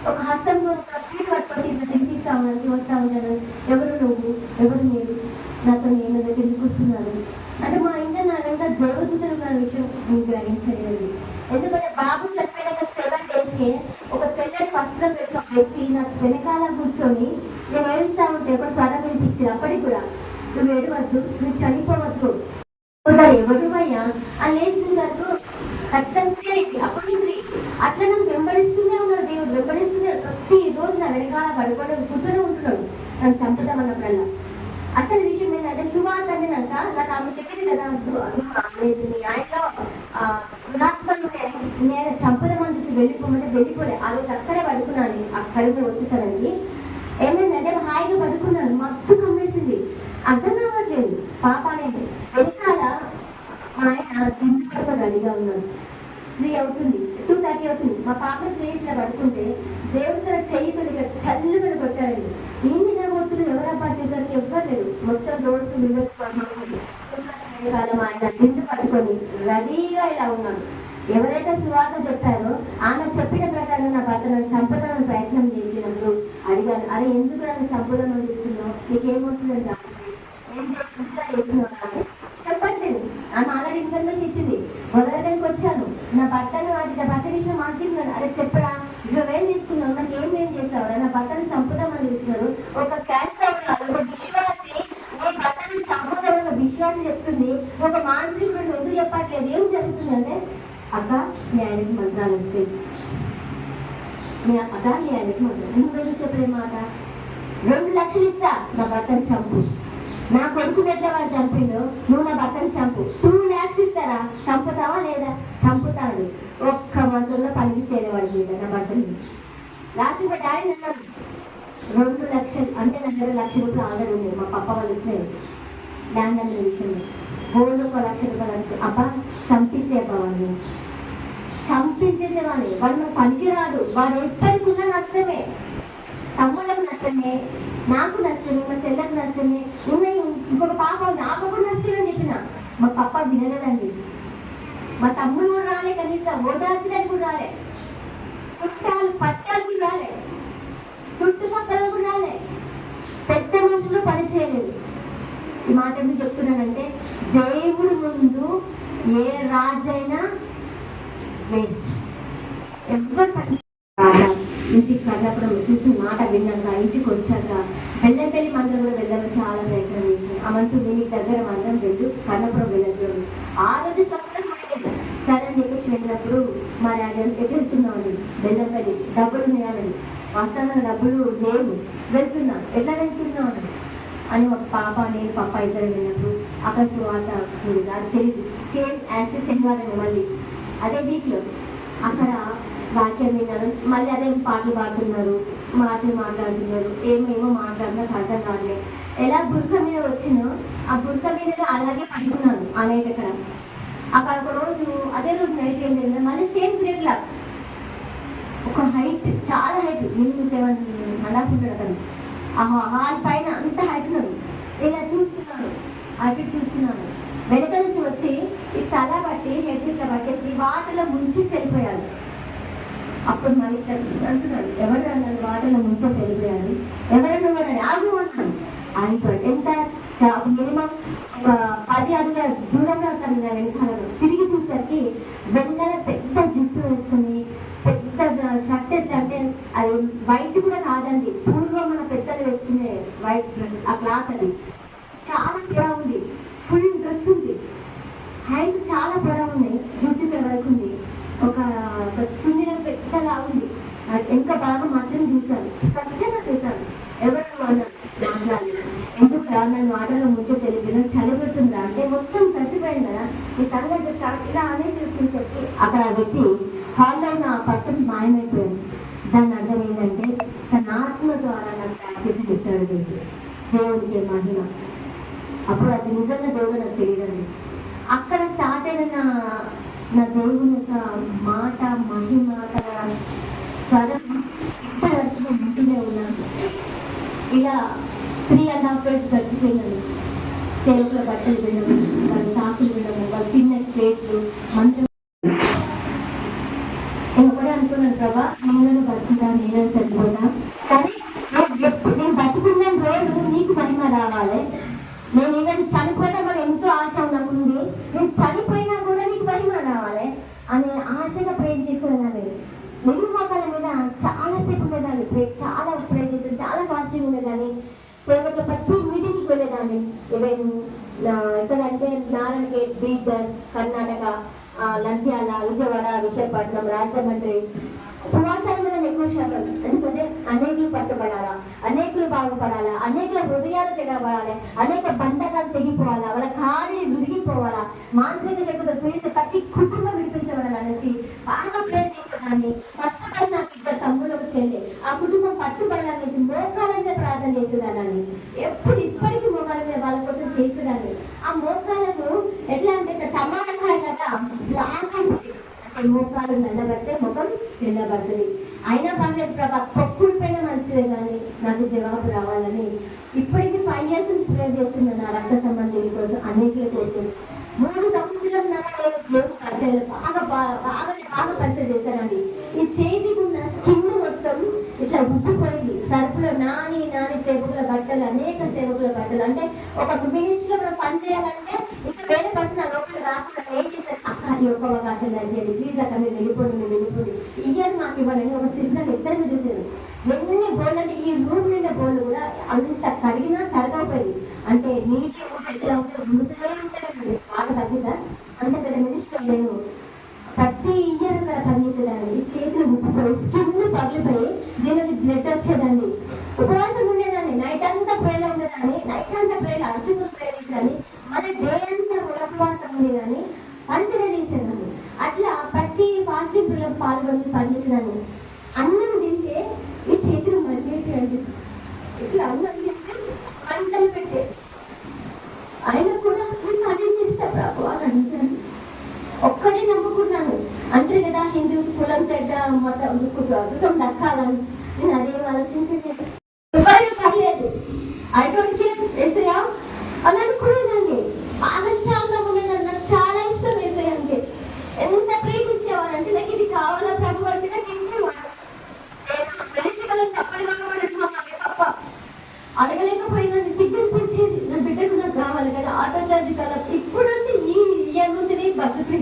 A: ఒక హస్తంలో ఒక స్వీట్ పట్టుకొని ఇట్లా తినిపిస్తా ఉన్నాను వస్తా ఉన్నాను. ఎవరు నువ్వు ఎవరు మీరు నాతో నేను తిరిగి వస్తున్నాను అంటే మా ఇంట్లో నాకంటే దేవదూతలు ఉన్న విషయం నేను గ్రహించలేదు. ఎందుకంటే బాబు చనిపోయినాక 7 days ఒక తెల్లటి వస్త్రం వేసిన వ్యక్తి నాకు వెనకాల కూర్చొని నేను ఏడుస్తా ఉంటే ఒక స్వరం వినిపించింది. అప్పటికి కూడా నువ్వు ఏడవద్దు నువ్వు చనిపోవద్దు ఎవరు అయ్యా అని లేచి చూసారు ఖచ్చితంగా ఫ్రీ అయింది. అప్పుడు ఫ్రీ అట్లా నన్ను వెంబడిస్తూనే ఉన్నాడు దేవుడు వెంబడిస్తూనే ప్రతి రోజు నా వెనకాల పడుకొని కూర్చొని ఉంటున్నాడు నన్ను చంపుదామన్నప్పుడల్లా. అసలు విషయం ఏంటంటే సువార్త అందినాక నాకు ఆమె చెప్పింది కదా లేదు మీ ఆయనలో నేను చంపుదామని చూసి వెళ్ళిపోమంటే వెళ్ళిపోలే. ఆ రోజు అక్కడే పడుకున్నాను అక్కడికి వచ్చేసానండి. ఏమైందంటే హాయిగా పడుకున్నాను మత్తు కమ్మేసింది అర్థం కావట్లేదు. పాప అనేది వెనకాల మా ఆయన తిండి పడుకొని రెడీగా ఉన్నాడు. 3 అవుతుంది 2:30 అవుతుంది. మా పాప చేసిన పడుకుంటే దేవుడు తన చెయ్యి కొద్దిగా చల్లుగా కొట్టారండి. ఏంది నా కొడుతున్నారు ఎవరు అబ్బా చేశారు ఎవ్వరు లేదు. మొత్తం డోర్స్ విండోస్ వెనకాల ఆయన తిండి పట్టుకొని రెడీగా ఇలా ఉన్నాడు. ఎవరైతే సువార్త చెప్పారో ఆమె చెప్పిన ప్రకారం నా భర్త నన్ను చంపుదామని ప్రయత్నం చేసినప్పుడు అడిగాను అరే ఎందుకు నన్ను చంపుదామని చూస్తున్నావు నీకేమొస్తుందని ఏం చేస్తున్నావు చెప్పట్లేదు. ఆమె ఆల్రెడీ ఇన్ఫర్మేషన్ ఇచ్చింది. వదలడానికి వచ్చాను నా భర్తను భర్త విషయం మాట్లాడుతున్నాను. అరే చెప్పరా 20,000 తీసుకున్నావు నాకు ఏం చేస్తావు నా భర్తను చంపుదామని చూస్తున్నారు. ఒక క్రైస్తవుడు ఒక విశ్వాసి నీ భర్తను చంపుదామని విశ్వాసి చెప్తుంది. ఒక మాంత్రికుడు ఎందుకు చెప్పట్లేదు ఏం జరుగుతుందంటే అక్క మీ ఆయనకి మంత్రాలు వస్తాయి అక్క మీ ఆయనకి మంత్రాలు నువ్వెందుకు చెప్పలే మాట 2 లక్షలు ఇస్తా నా భర్తను చంపు నా కొడుకుని ఎట్లా వాడు చంపిండు నువ్వు నా భర్తను చంపు 2 lakhs ఇస్తారా చంపుతావా లేదా చంపుతాడు. ఒక్క మంత్రంలో పనికి చేరేవాడు మీద నా భర్తని లాస్ట్ మా డాడీ అన్నాడు 2 లక్షలు అంటే నా దగ్గర 1 లక్ష రూపాయలు ఆర్డర్ ఉంది. మా పప్ప వాళ్ళు ఇచ్చినాయి ల్యాండ్ అనే విషయంలో గోల్డ్ 1 లక్ష రూపాయలు అబ్బా చంపించేవాడిని చంపించేసేవాడిని వాడు నాకు పనికి రాడు. వాడు ఎప్పటికున్నా నష్టమే తమ్ముళ్ళకు నష్టమే నాకు నష్టమే మా చెల్లెకు నష్టమే ఉన్నాయి. ఇంకొక పాప నాకు కూడా నష్టమే అని చెప్పిన మా పప్ప వినలేదండి. మా తమ్ముడు కూడా రాలే కనీసం ఓదార్చడానికి కూడా రాలే చుట్టాలు పట్టాలు కూడా రాలే చుట్టుపక్కల కూడా రాలే పెద్ద మనుషులు పని చేయలేదు. ఈ మాట ఎందుకు చెప్తున్నానంటే దేవుడి ముందు ఏ రాజైనా వేస్ట్. ఎవరు ఇంటికి కన్నప్పుడు చూసి మాట విన్నాక ఇంటికి వచ్చాక బెల్లంపల్లి మందిరం కూడా వెళ్ళాలని చాలా ప్రయత్నం చేశాను. అమంటూ దీనికి దగ్గర మందిరం వెళ్ళు కన్నపురం వెళ్ళదు ఆ రోజు స్వస్థత సరే అని చెప్పేసి వెళ్ళినప్పుడు మా డాడీ ఎక్కడ వెళ్తున్నామండి బెల్లంపల్లి డబ్బులు ఉన్నాయని వాస్తవంగా డబ్బులు లేవు వెళ్తున్నా ఎట్లా వెళ్తున్నావు అని ఒక పాప నేను పాప ఇద్దరు వెళ్ళినప్పుడు అక్కడ సువార్త అది తెలియదు సేమ్ యాజ్ శనివారం మళ్ళీ అదే వీక్లో అక్కడ వాక్యం విన్నారు. మళ్ళీ అదే పాటలు పాడుతున్నారు మాటలు మాట్లాడుతున్నారు ఏమేమో మాట్లాడినా అర్థం కాలేదు. ఎలా బుర్క మీద వచ్చినో ఆ బుర్క మీద అలాగే పడుకున్నాను ఆ నైట్ అక్కడ ఒక రోజు అదే రోజు నైట్ ఏం జరిగింది మళ్ళీ సేమ్ 3 o'clock మినిమం 7.5 ఉంటాడు అతను. ఆ హాల్ పైన అంత హైట్ ఉన్నాడు. ఇలా చూస్తున్నాను, అటు చూస్తున్నాను. వెనక నుంచి వచ్చి ఈ తల బట్టి హెడ్ ఇట్లా పట్టేసి వాటర్లో ముంచేసి వెళ్ళిపోయాడు. అప్పుడు మళ్ళీ అంటున్నాడు, ఎవరు అన్నాడు వాటర్లో ముంచేసి వెళ్ళిపోయాడు, ఎవరైనా వాడని ఆగు అంటాడు. ఆగిపోయాడు. ఎంత మినిమం 10 అడుగుల దూరంలో అతను వెనకాలను తిరిగి చూసరికి వెన్నెల పెద్ద జుట్టు వేసుకుని పెద్ద షర్ట్ ఎట్లా అంటే అది వైట్ కూడా కాదండి, పూర్వం మన పెద్దలు వేసుకునే వైట్ డ్రెస్, ఆ క్లాత్ అది చాలా పొడవు ఉంది. ఫుల్ డ్రెస్ ఉంది, హ్యాండ్స్ చాలా పొడవు ఉన్నాయి, జుట్టు ఇక్కడ వరకు ఉంది, ఒక చున్నీల పెద్దలా ఉంది. ఇంకా బాగా మాత్రం చూశాను, స్పష్టంగా చూశాను. ఎవరు అన్నారు మాట్లాడి, ఎందుకు నన్ను ఆటలో ముంచేసి వెళ్ళిపోయినా చలి పెడుతుందా అంటే మొత్తం తచ్చిపోయింది కదా ఈ సంగతి ఇలా అనేసి చెప్పి అక్కడ ఆ వ్యక్తి హాల్లో ఉన్న పర్సన్ మాయమైపోయింది. దాని అర్థం ఏంటంటే తన ఆత్మ ద్వారా నాకు ప్రాక్టీస్ ఇచ్చాడు దేవుడికి మహిమ. అప్పుడు అది నిజంగా దేవుడు నాకు తెలియదండి. అక్కడ స్టార్ట్ అయిన నా దేవుని యొక్క మాట మహిమ తన స్వరం ఇంతవరకు ఉంటూనే ఉన్నాను. ఇలా 3.5 years గడిచిపోయిందండి. సేవకుల బట్టలు వినడం, వాళ్ళ సాక్షులు వినడం, వాళ్ళు తిన్న ప్లేట్లు మంత్రం. నేను ఒకటే అనుకున్నాను, ప్రభా నేను బతుకుతా, నేను చనిపోతా, కానీ నేను బతుకున్న రోజు నీకు మహిమ రావాలి. నేను ఏదైనా చనిపోయినా కూడా ఎంతో ఆశ నాకుంది, నేను చనిపోయినా కూడా నీకు మహిమ రావాలి అనే ఆశగా ప్రేర్ చేసుకునేదాన్ని. నిరుమోకాల మీద చాలాసేపు ఉండేదాన్ని, చాలా ప్రేర్ చేసేది, చాలా ఫాస్టింగ్ ఉండేదాన్ని. సేవకులు ప్రతి మీటింగ్కి వెళ్ళేదాన్ని. ఈవెన్ ఎక్కడంటే నారాయణఖేడ్, బీదర్, కర్ణాటక, నంద్యాల, విజయవాడ, విశాఖపట్నం, రాజమండ్రి ఉపవాసాల మీద ఎక్కువ శాతం. ఎందుకంటే అనేకులు పట్టుబడాలా, అనేకులు బాగుపడాలా, అనేకుల హృదయాలు తెగబడాలి, అనేక బంధకాలు తెగిపోవాలా, వాళ్ళ కాళ్ళు విరిగిపోవాలా, మాంత్రిక శక్తులతో పిలిచి ప్రతి కుటుంబం విడిపించబడాలి అనేసి బాగా ప్రేర్ చేసేదాన్ని. కష్టపడి నాకు 2 తమ్ముళ్ళకు చెల్లి, ఆ కుటుంబం పట్టుబడాలనేసి మోకాలంటే ప్రార్థన చేసేదాన్ని. ఎప్పుడు ఇప్పటికీ మోకాల మీద వాళ్ళ కోసం చేసేదాన్ని. ఆ మోకాలను ఎట్లా అంటే టమాటకాయలాగా లాగా మోకాలు నల్లబడితే ముఖం తెల్లబడుతుంది. అయినా పర్లేదు ప్రభా, పప్పుల పైన మంచిదే కానీ నాకు జవాబు రావాలని ఇప్పటికీ 5 years ప్రేర్ చేస్తున్నాను. నా రక్త సంబంధికుల కోసం, అనేకుల కోసం. 3 సంవత్సరాలు దేవుడు పరిచయం బాగా పరిచయం చేశానండి. ఈ చేతికి ఉన్న స్కిన్ మొత్తం ఇట్లా ఉబ్బిపోయింది. సరుకులో నాని సేవకుల బట్టలు, అనేక సేవకుల బట్టలు. అంటే ఒక మినిస్ట్రీలో మనం పని చేయాలంటే ఇంకా వేరే పర్సన్ లోపల రాకుండా ఏం చేశారు, అక్క అది ఒక అవకాశం జరిగేది, ప్లీజ్ అక్కడ మీరు వెళ్ళిపోండి ఇయర్ మాకు ఇవ్వండి. ఒక సిస్టర్ ఇద్దరిని చూసారు. ఎన్ని బోళ్ళు అంటే ఈ రూమ్ నిండా బోళ్ళు కూడా అంత కడిగినా తరగకపోయింది. అంటే నీటి ఎట్లా ఉంటే మృతులే ఉంటాయి, బాగా తగ్గుతా. అంటే పెద్ద మినిస్టర్ నేను ప్రతి ఇయర్ అక్కడ పనిచేసేదాన్ని. చేతులు ఉప్పిపోయి స్కిన్ పగిలిపోయి దీనికి బ్లడ్ వచ్చేదండి. ఉపవాసం ఉండేదాన్ని, నైట్ అంతా ప్రేయర్ ఉండేదాన్ని, నైట్ అంతా ప్రేయర్ అర్చకులు ప్రేయర్ చేసేదాన్ని, మళ్ళీ డే అంతా ఉపవాసం ఉండేదాన్ని, మంచిగా చేసేదాన్ని. అట్లా ప్రతి ఫాస్టింగ్ పిల్లలు పాల్గొని పనిచేసేదాన్ని. అన్నం తింటే ఈ చేతులు మంటేసేయండి, ఇట్లా అన్నం తింటే మంటలు పెట్టే ఆయన కూడా నేను పని చేస్తా ప్రభు అని అంటాను. ఒక్కడే నమ్ముకున్నాను. అంటారు కదా హిందూస్ కులం చెడ్డ మతం సుఖం దక్కాలని. నేను అదేం ఆలోచించలేదు, ఎవరికి పర్లేదు, ఐడోంట్కే వేసేయా అని అనుకునేదాన్ని. బాగా స్ట్రాంగ్గా ఉండేదాన్ని. నాకు చాలా ఇష్టం వేసేయ అంటే. ఎంత ప్రేమించేవాడంటే నాకు ఇది కావాలా ప్రభు అంటే నాకు ఇచ్చేవాడు. నేను మనిషికలను తప్పని తప్ప అడగలేకపోయిందని సిగ్గునిపించేది. నా బిడ్డకు నాకు కావాలి కదా ఆటో ఛార్జీ కాలం. ఇప్పుడంటే ఈ ఇయర్ నుంచి బస్సు ఫ్రీ.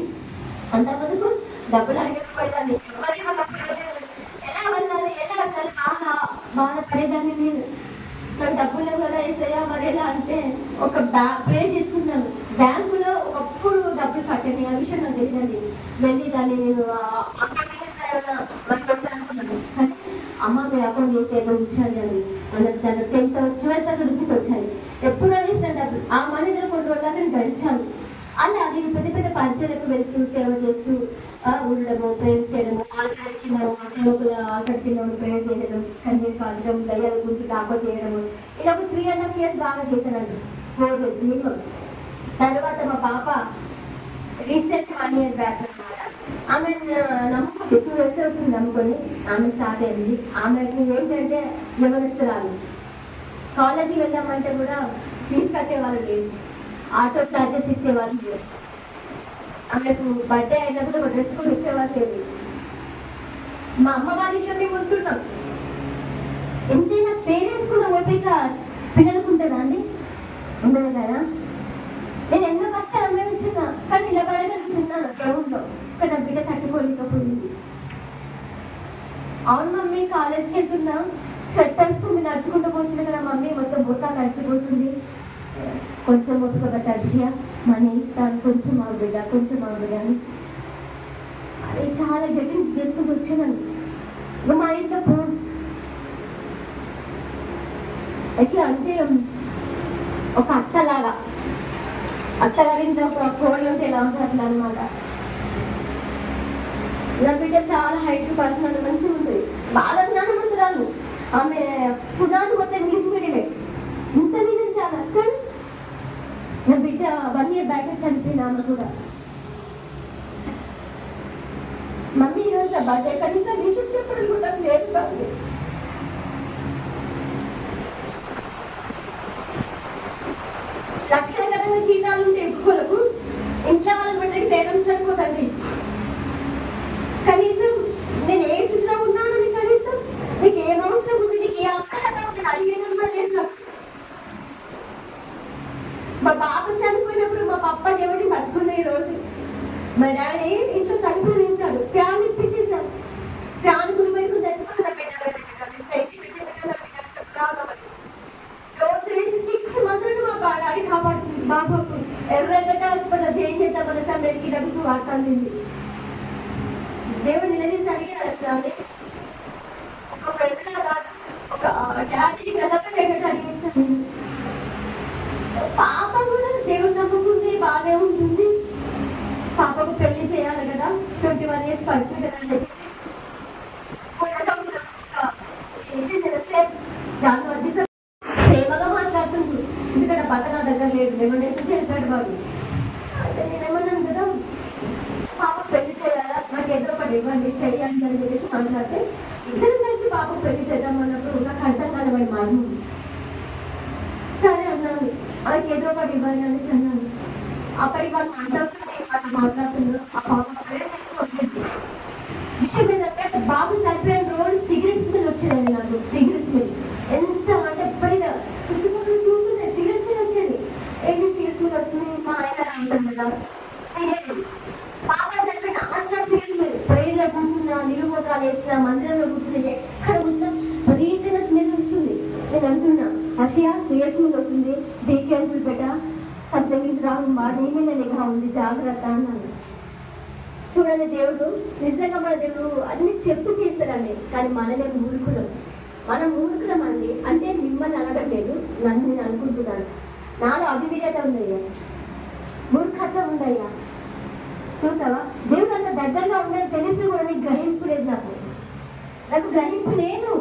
A: అంతమందుకు డబ్బులు అడగకపోయేదాన్ని, ఎలా వెళ్ళాలి బాధపడేదాన్ని. నేను నాకు డబ్బులు ఎవరైనా వేసాయా మరి ఎలా అంటే ఒక ప్రే చేసుకున్నాను. బ్యాంకులో ఒకప్పుడు డబ్బులు కట్టని ఆ విషయం నాకు తెలియదండి. వెళ్ళి దాన్ని నేను అనుకున్నాను. కానీ అమ్మ మీరు అకౌంట్ చేసేదో ఇచ్చాను అండి. మనకు దాని 12,000 రూపీస్ వచ్చాయి. ఎప్పుడో వేసాను డబ్బులు. ఆ మనీ దగ్గర కొన్ని రోజుల నేను గడిచాను. అలా నేను పెద్ద పరిచయలకు వెళ్తూ సేవ చేస్తూ ఉండడము, ప్రేయర్ చేయడము, ఆల్రెడీ సేవకుల ఆల్రెడీ ప్రేయర్ చేయడం, కన్నీరు కాల్చడం, దయ్యాల గురించి డాకో చేయడము. ఇలా ఒక 3.5 years బాగా చేశానండి. 4 years మినిమం. తర్వాత మా పాప రీసెంట్ 1 year బ్యాక్ అన్నమాట ఆమె నమ్ముకుంది 2 years అవుతుంది నమ్ముకొని. ఆమె స్టార్ట్ అయింది. ఆమెకు ఏంటంటే యవనస్తురాలు, కాలేజీకి వెళ్దామంటే కూడా ఫీజు కట్టేవాళ్ళు లేదు, ఆటో ఛార్జెస్ ఇచ్చేవాళ్ళు లేదు, ఆమెకు బర్త్డే అయినప్పుడు ఒక డ్రెస్ కూడా ఇచ్చేవాళ్ళు లేదు. మా అమ్మ వాళ్ళ ఇంట్లో మేము ఉంటున్నాం. ఎంతైనా పేరెంట్స్ కూడా ఓపిక పిల్లలకు ఉంటుందా అండి? ఉండదు కదా. నేను ఎన్నో కష్టాలు అనుభవించినా, కానీ నిలబడగలుగుతున్నాను దేవుళ్ళో. కానీ నా బిడ్డ తట్టుకోలేకపోయింది. అవును మమ్మీ, కాలేజ్కి వెళ్తున్నా, స్వెట్ వస్తుంది, నడుచుకుంటూ పోతుంది కదా మమ్మీ, మొత్తం బొత్తా నడిచిపోతుంది, కొంచెం ఒప్పుకోక తడిచియా మనీ ఇస్తాను, కొంచెం మా బిడ్డ, కొంచెం మా బిడ్డ అని అది చాలా గట్టి చేసుకుని వచ్చినాను. మా ఇంట్లో కోర్స్ ఎట్లా అంటే ఒక అత్తలాగా, అత్తగారింట్లో ఒక కోళ్ళు ఉంటే ఎలా ఉంటుంది అట్లా అనమాట. నా బిడ్డ చాలా హైట్ పర్సనల్ మంచిగా ఉంటుంది, బాగా జ్ఞానవంతురాలు. ఆమె పునాది మొత్తం ఇంగ్లీష్ మీడియమే, ఇంత నిజం చాలా. కానీ నా బిడ్డ 1 year బ్యాక్ చనిపోయింది. ఆమె కూడా మమ్మీ ఈరోజు బర్త్డే, కనీసం విషెస్ చెప్పడం కూడా లేదు. లక్షకరంగా జీతాలు ఉంటే ఎక్కువలకు ఇంట్లో వాళ్ళని బట్టి తేడం సరిపోతుంది. కనీసం నేను ఏ స్థితిలో ఉన్నానని కనీసం నీకు ఏం అవసరం ఉంది, నీకు ఏ అవసరం ఉంది అడిగేయడం కూడా లేదు. మా బాబు చనిపోయినప్పుడు మా పప్ప ఎవరిని బతుకున్న ఈ రోజు మా డాడీ ఇంట్లో తలుపులు వేశాడు, ఫ్యాన్ ఇప్పించేశారు. ఫ్యాన్ గురిపెట్టుకు తెచ్చుకున్న బిడ్డ రోజు వేసి 6 months మా డాడీ కాపాడుతుంది. బాబాకు ఎర్రగడ్డ హాస్పిటల్ చేంజ్ చేద్దాం మన సమ్మేకి డబ్బు వాడుతుంది. దేవుడు నిలదీసి అడిగారు, ఒక ఫ్రెండ్ ఒక డాడీ కలపటేటట్టు అడిగేస్తాను. పాప కూడా దేవుడు నమ్ముకుంది, బాగానే ఉంటుంది. పాపకు పెళ్లి చేయాలి కదా, 21 years పడుతుంది కదా అని చెప్పి దాని మధ్య ప్రేమగా మాట్లాడుతుంది. ఎందుకంటే బట్ట నా దగ్గర లేదు, ఏమన్నా చెప్పాడు వాడు. అంటే నేనేమన్నాను కదా, పాప పెళ్లి చేయాలా, నాకు ఏదో ఒకటి ఇవ్వండి చేయాలి అని చెప్పేసి మాట్లాడితే, ఇద్దరు కలిసి పాపకు పెళ్లి చేద్దాం అన్నప్పుడు నాకు అర్థం కాదు వాడి మాట. సరే అన్నాను, వాళ్ళకి ఏదో ఒకటి ఇవ్వాలి అనేసి అన్నాను. అప్పటికి వాళ్ళు మాట్లాడుతున్నారు. ఆ పాప ప్రేయర్ చేసుకోవట్లేదు. విషయం ఏంటంటే బాబు చనిపోయిన రోజు సిగరెట్ స్మెల్ వచ్చేదండి నాకు. సిగరెట్ స్మెల్ ఎంత అంటే ఎప్పటిగా చుట్టుపక్కల చూస్తుంటే సిగరెట్ స్మెల్ వచ్చేది. ఏంటి సిగరెట్ స్మెల్ వస్తుంది, మా ఆయన ఉంటుంది కదా. పాప చనిపోయిన ఆస్ట్రాక్ సిగరెట్ స్మెల్. ప్రేయర్లో కూర్చున్నా, నిలువుమోకాలు వేసినా, మందిరంలో కూర్చున్నా, ఎక్కడ కూర్చున్నా విపరీతంగా స్మెల్ వస్తుంది. నేను అంటున్నా, అషయా సిగరెట్ స్మెల్ వస్తుంది, బీ కేర్ఫుల్ బెటా, సంథింగ్ ఇస్ రాంగ్, మా నీ మీద నిఘా ఉంది, జాగ్రత్త అన్నాను. చూడండి, దేవుడు నిజంగా మన దేవుడు అన్ని చెప్పు చేస్తాడండి. కానీ మనమే మూర్ఖులం. మనం మూర్ఖులం అండి. అంటే మిమ్మల్ని అనడం లేదు, నన్ను నేను అనుకుంటున్నాను. నాలో అవివేకత ఉందయ్యా, మూర్ఖత్వం ఉందయ్యా. చూసావా, దేవుడు అంత దగ్గరగా ఉందని తెలిసి కూడా నీకు గ్రహింపు లేదు. నాకు గ్రహింపు లేదు.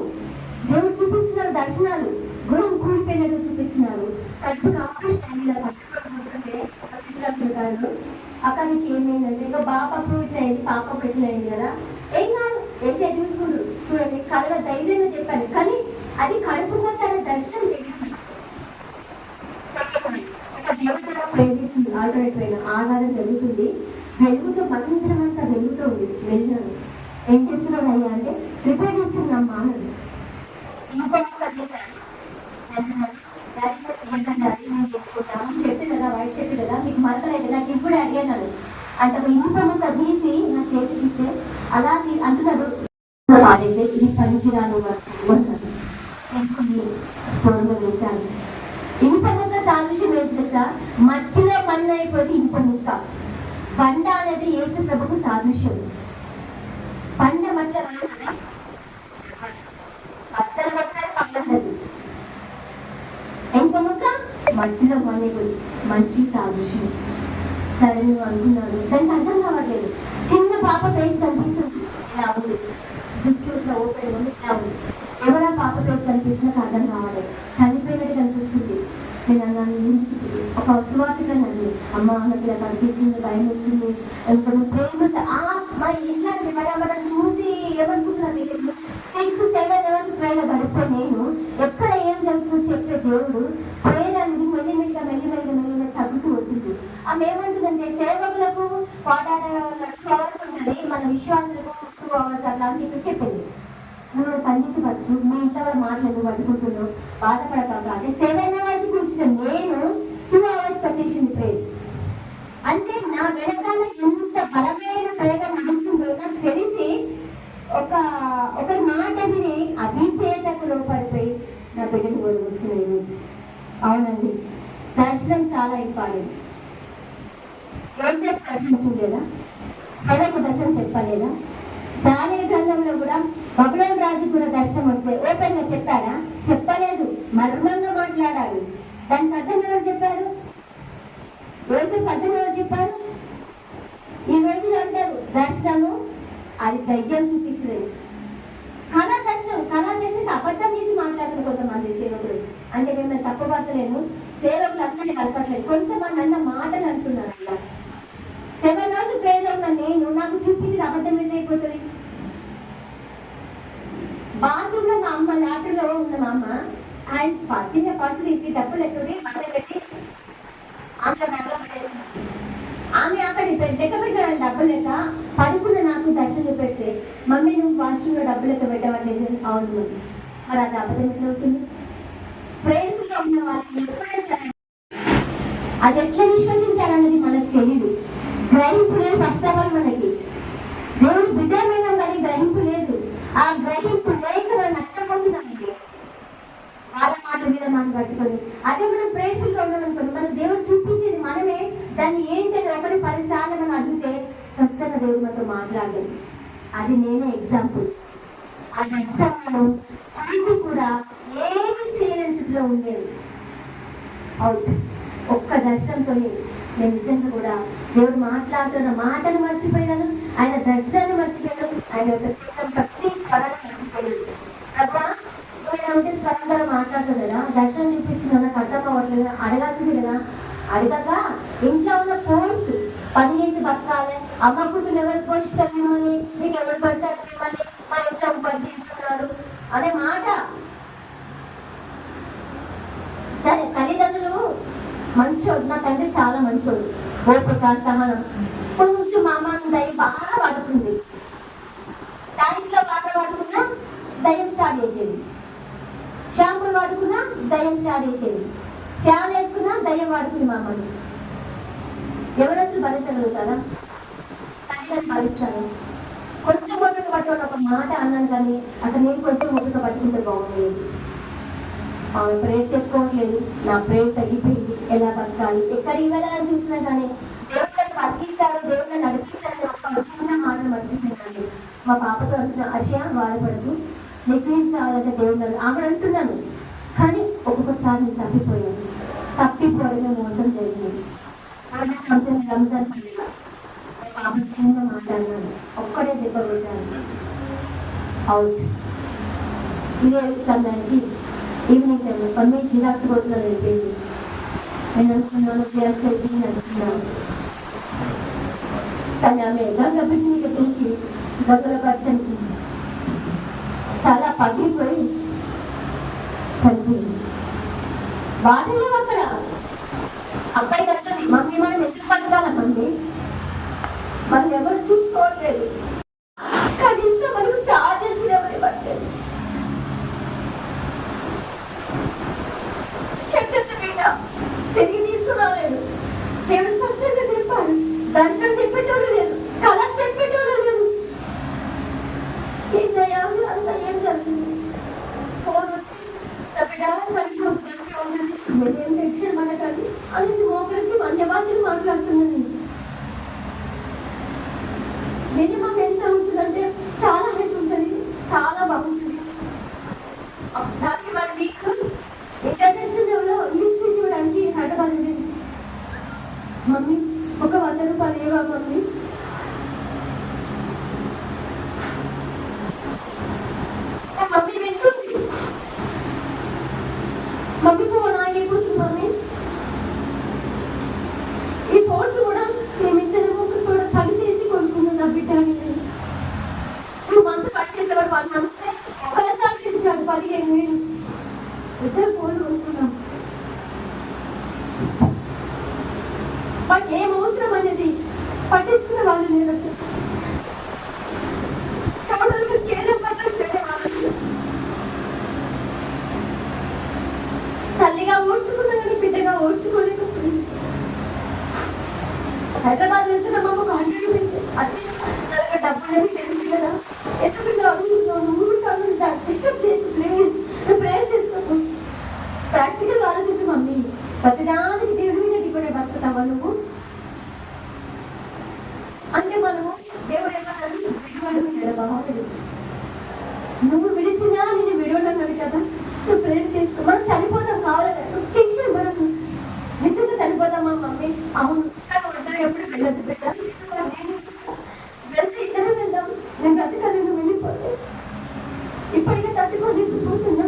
A: దేవుడు చూపిస్తున్నారు దర్శనాలు, గృహం కూలిపోయినట్టు చూపిస్తున్నారు. కట్టుకు ఆపరేషన్ ఇలా పట్టుకుంటే అక్కడ నీకు ఏమైందంటే, ఇంకా బాబు అప్రూవ్ అయింది, పాప అప్రూవ్ అయింది కదా, ఏం కాదు వేసే చూసుకుంటు. చూడండి, కళ్ళ ధైర్యంగా చెప్పాను, కానీ అది కడుపుకో తన దర్శనం తెలియదు. దేవుడు ప్రేమిస్తుంది, ఆల్టర్నేట్ అయిన ఆధారం జరుగుతుంది, వెలుగుతో మంత్రం అంతా వెలుగుతూ ఉంది. వెళ్ళాను, ఏం చేస్తున్నాడు అయ్యా అంటే ప్రిపేర్ చేస్తున్నాం మానవుడు. చేసుకుంటాము చెట్టు కదా, వైట్ చెట్టు కదా, మీకు మరకలేదు, నాకు ఇప్పుడే అడిగాను అంటే ఇంకొక తీసి నా చేతికి ఇస్తే అలా అంటున్నాడు, పాడేస్తే ఇది పనికిరాను వస్తువు అంటారు. తీసుకుని తోడుగా వేశాను. ఇనుప ముక్క సాదృశ్యం ఏంటి తెలుసా? మట్టిలో మన్ను అయిపోతే ఇనుప ముక్క. బండ అనేది యేసు ప్రభుకు సాదృశ్యం. బండ మట్టిలో వేస్తుంది, బట్టలు పట్టాలి పక్కలేదు. ఇంకో ముక్క మట్టిలో మన్నిపోయి మనిషి సాదృశ్యం. సరే నువ్వు అనుకున్నాను, దానికి అర్థం కావట్లేదు. చిన్న పాప ఫేస్ కనిపిస్తుంది, ఇలా ఉంది, జుట్టు ఇట్లా ఓపెన్ ఉంది, ఇలా ఉంది. ఎవరా పాప ఫేస్ కనిపిస్తుంది, నాకు అర్థం కావట్లేదు, చనిపోయినట్టు కనిపిస్తుంది. నేను అన్నాను, ఒక సువార్తగా నన్ను అమ్మ నాకు ఇలా కనిపిస్తుంది, భయం వస్తుంది, ప్రేమ ఆ మరి ఇట్లాంటి మనం చూసి ఏమనుకుంటున్నారు, 6-7 అవర్స్ ప్రేయర్ గడిపే నేను ఎక్కడ ఏం జరుగుతుందో చెప్పే దేవుడు ప్రేయర్ అనేది మెల్లిమెల్లిగా తగ్గుతూ వచ్చింది. ఆమె ఏమంటుందంటే సేవకులకు 2 hours ఉంటుంది, మన విశ్వాసులకు 2 hours అట్లా అని చెప్పి చెప్పింది. నువ్వు పనిచేసి బతుకు, మీ ఇంట్లో వాళ్ళ మాటలు పట్టుకుంటున్నావు, బాధపడతావు. అంటే 7 hours కూర్చున్న నేను 2 hours వచ్చేసింది ప్రేయర్. అంటే నా వెనకాల ఎంత బలమైన ప్రేయర్ నడుస్తుందో నాకు తెలిసి ఒక మాట విని అభిప్రేతకు లోపడిపోయి నా బిడ్డను కోరుకుంటున్నాను ఈరోజు. అవునండి, దర్శనం చాలా ఇంపార్టెంట్. యోసేపు దర్శనం చూడలేదా? ప్రజలకు దర్శనం చెప్పలేదా? దానియేలు గ్రంథంలో కూడా బబులోను రాజుకు కూడా దర్శనం వస్తే ఓపెన్ గా చెప్పారా? చెప్పలేదు, మర్మంగా మాట్లాడారు. దానికి అర్థం ఎవరు చెప్పారు? యోసేపు అర్థం ఎవరు చెప్పారు? ఈ రోజులు అంటారు దర్శనము అది దయ్యం చూపిస్తుంది. కళా దర్శనం అబద్ధం చేసి మాట్లాడుతున్నారు కొంతమంది సేవకులు. అంటే మేము తప్పుపడతలేను, సేవకులు అందరినీ కలపట్లేదు, కొంతమంది అన్న మాటలు అంటున్నారు. అట్లా 7 hours ప్రేయర్లో ఉన్న నేను నాకు చూపించిన అబద్ధం ఏంటైపోతుంది? బాత్రూమ్ లో మా అమ్మ, లాటరీలో ఉన్న మా అమ్మ అండ్ చిన్న పర్సు తీసి డబ్బులు ఎత్తుడి బట్ట పెట్టి ఆమె బ్యాగ్లో పెట్టేస్తున్నాను. ఆమె అక్కడ లెక్క పెట్టాలని డబ్బులు లెక్క పడుకున్న నాకు దర్శనం పెడితే, మమ్మీ నువ్వు వాష్రూమ్ లో డబ్బులు లెక్క పెట్టవట్లేదు. అవును, మరి అది అబద్ధం ఎట్లా అవుతుంది? ప్రేయర్గా ఉన్న వాళ్ళకి ఎప్పుడైనా సరే అది ఎట్లా విశ్వసించాలన్నది మనకు తెలియదు, గ్రహింపు లేదు. ఫస్ట్ ఆఫ్ ఆల్ మనకి దేవుడు బిడ్డమైన కానీ గ్రహింపు లేదు. ఆ గ్రహింపు లేక మనం నష్టపోతున్నామండి, వాళ్ళ మాట మీద మనం పట్టుకొని. అదే మనం ప్రేయర్ఫుల్ గా ఉన్నామనుకోండి, మనకు దేవుడు చూపించేది మనమే దాన్ని ఏంటంటే 1-10 సార్లు మనం అడిగితే స్పష్టంగా దేవుడు మనతో మాట్లాడలేదు. అది నేనే ఎగ్జాంపుల్. ఆ నష్టాలను చూసి కూడా ఏమి చేయలేని స్థితిలో ఉండేది. అవుట్ ఒక్క దర్శనంతో నేను నిజంగా కూడా దేవుడు మాట్లాడుతున్న మాటను మర్చిపోయాను, ఆయన దర్శనాన్ని మర్చిపోయాను, ఆయన యొక్క చిత్రం ప్రతి స్వరాన్ని మర్చిపోయాను. అబ్బా నువ్వు ఉంటే స్వరంగా మాట్లాడుతుంది కదా, దర్శనం చూపిస్తున్నా నాకు అర్థం అవ్వట్లేదు, అడగాల్సింది కదా. అడగక ఇంట్లో ఉన్న కోర్స్ పని చేసి బతకాలి, అమ్మ కూతురు ఎవరు పోషిస్తారు మిమ్మల్ని, మీకు ఎవరు పడతారు మిమ్మల్ని, మా ఇంట్లో పడి తింటున్నారు అనే మాట. సరే తల్లిదండ్రులు మంచోడు, నా తండ్రి చాలా మంచోడు, ఓపిక సహనం. కొంచెం మా అమ్మ దయ బాగా పడుతుంది, దాంట్లో బాగా పడుకున్నా దయ్యం స్టార్ట్ చేసేది, షాంపూలు వాడుకున్నా దయ్యం స్టార్ట్ చేసేది, ఫ్యాన్ వేసుకున్నా దయ్యం వాడుకుంది. మా అమ్మని ఎవరు అసలు భరించగలుగుతారా? తల్లిదండ్రులు భరిస్తారు. కొంచెం ఓపిక పట్టుకుని ఒక మాట అన్నాను కానీ అసలు నేను కొంచెం ఓపిక పట్టుకుంటే బాగుండేది. ఆమె ప్రేయర్ చేసుకోవట్లేదు, నా ప్రేయర్ తగ్గిపోయింది. ఎలా బతకాలి, ఎక్కడికి వెళ్ళాలని చూసినా కానీ దేవుళ్ళని బతికిస్తాడు, దేవుళ్ళని నడిపిస్తాడని ఒక చిన్న మాటలు మర్చిపోయిందండి. మా పాపతో అంటున్నా, అషయ బాధపడుతూ నీ ఫీజు కావాలంటే దేవుడు ఆమె అంటున్నాను, కానీ ఒక్కొక్కసారి నేను తప్పిపోవడమే మోసం జరిగింది. సంవత్సరం రంజాన్ పండుగ పాప చిన్న మాట అన్నాను, ఒక్కడే దెబ్బ కొట్టాను. అవుట్ ఇదే సమయానికి ఈవినింగ్ టైంలో కొన్ని జిరాక్స్ కోర్సులో వెళ్ళిపోయింది. నేను అనుకున్నాను జిరాక్స్ అయిపోయింది అనుకున్నాను, కానీ ఆమె గంగ పిచ్చికి పిలిచి గంగల పచ్చనికి చాలా పగిలిపోయి చనిపోయింది. బాధలే అక్కడ అబ్బాయి కట్టది, మమ్మీ మనం ఎందుకు పట్టుకోవాలమ్మండి, మనం ఎవరు చూసుకోవట్లేదు, కనీసం మనం చార్జెస్ కూడా ఎవరి పట్టలేదు. చెట్టు బిడ్డ తిరిగి తీసుకురాలేదు. నేను స్పష్టంగా చెప్పాను, దర్శనం చెప్పేటోళ్ళు లేదు, కళ చెప్పేటోళ్ళు లేదు. అంతా ఏం జరుగుతుంది, ఫోన్ వచ్చి నా బిడ్డ చనిపోతుంది, నేనేం టెన్షన్ మనకండి అనేసి మోకరించి అన్య భాషలు మాట్లాడుతున్నాను. మినిమం ఎంత ఉంటుందంటే చాలా హెల్ప్ ఉంటుంది, చాలా బాగుంటుంది. దానికి మన వీక్ ఇంటర్నేషనల్ లెవెల్లో ఇంగ్లీష్ స్పీచ్ ఇవ్వడానికి హైదరాబాద్ వెళ్ళింది. మమ్మీ ఒక 100 రూపాయలు ఏవా మమ్మీ, మమ్మీ వింటుంది, మమ్మీ ఫోన్ ఆగిపోతుంది. మమ్మీ ఈ ఫోర్స్ కూడా మేమిద్దరము ఒక చోట పని చేసి కొనుక్కున్నాం నా బిడ్డ. నువ్వు విడిచినా నేను విడవనన్నాడు కదా. నువ్వు ప్రేమ చేసుకో. మనం చనిపోతాం కావాలంటే టెన్షన్ మనకు. నిజంగా చనిపోతామా మమ్మీ? అవును, కానీ వద్దా ఎప్పుడు వెళ్ళదు బిడ్డ. వెళ్తే ఇద్దరే వెళ్దాం. నేను బ్రతకాలను వెళ్ళిపోతే ఇప్పటికే తట్టుకోలేకపోతున్నా.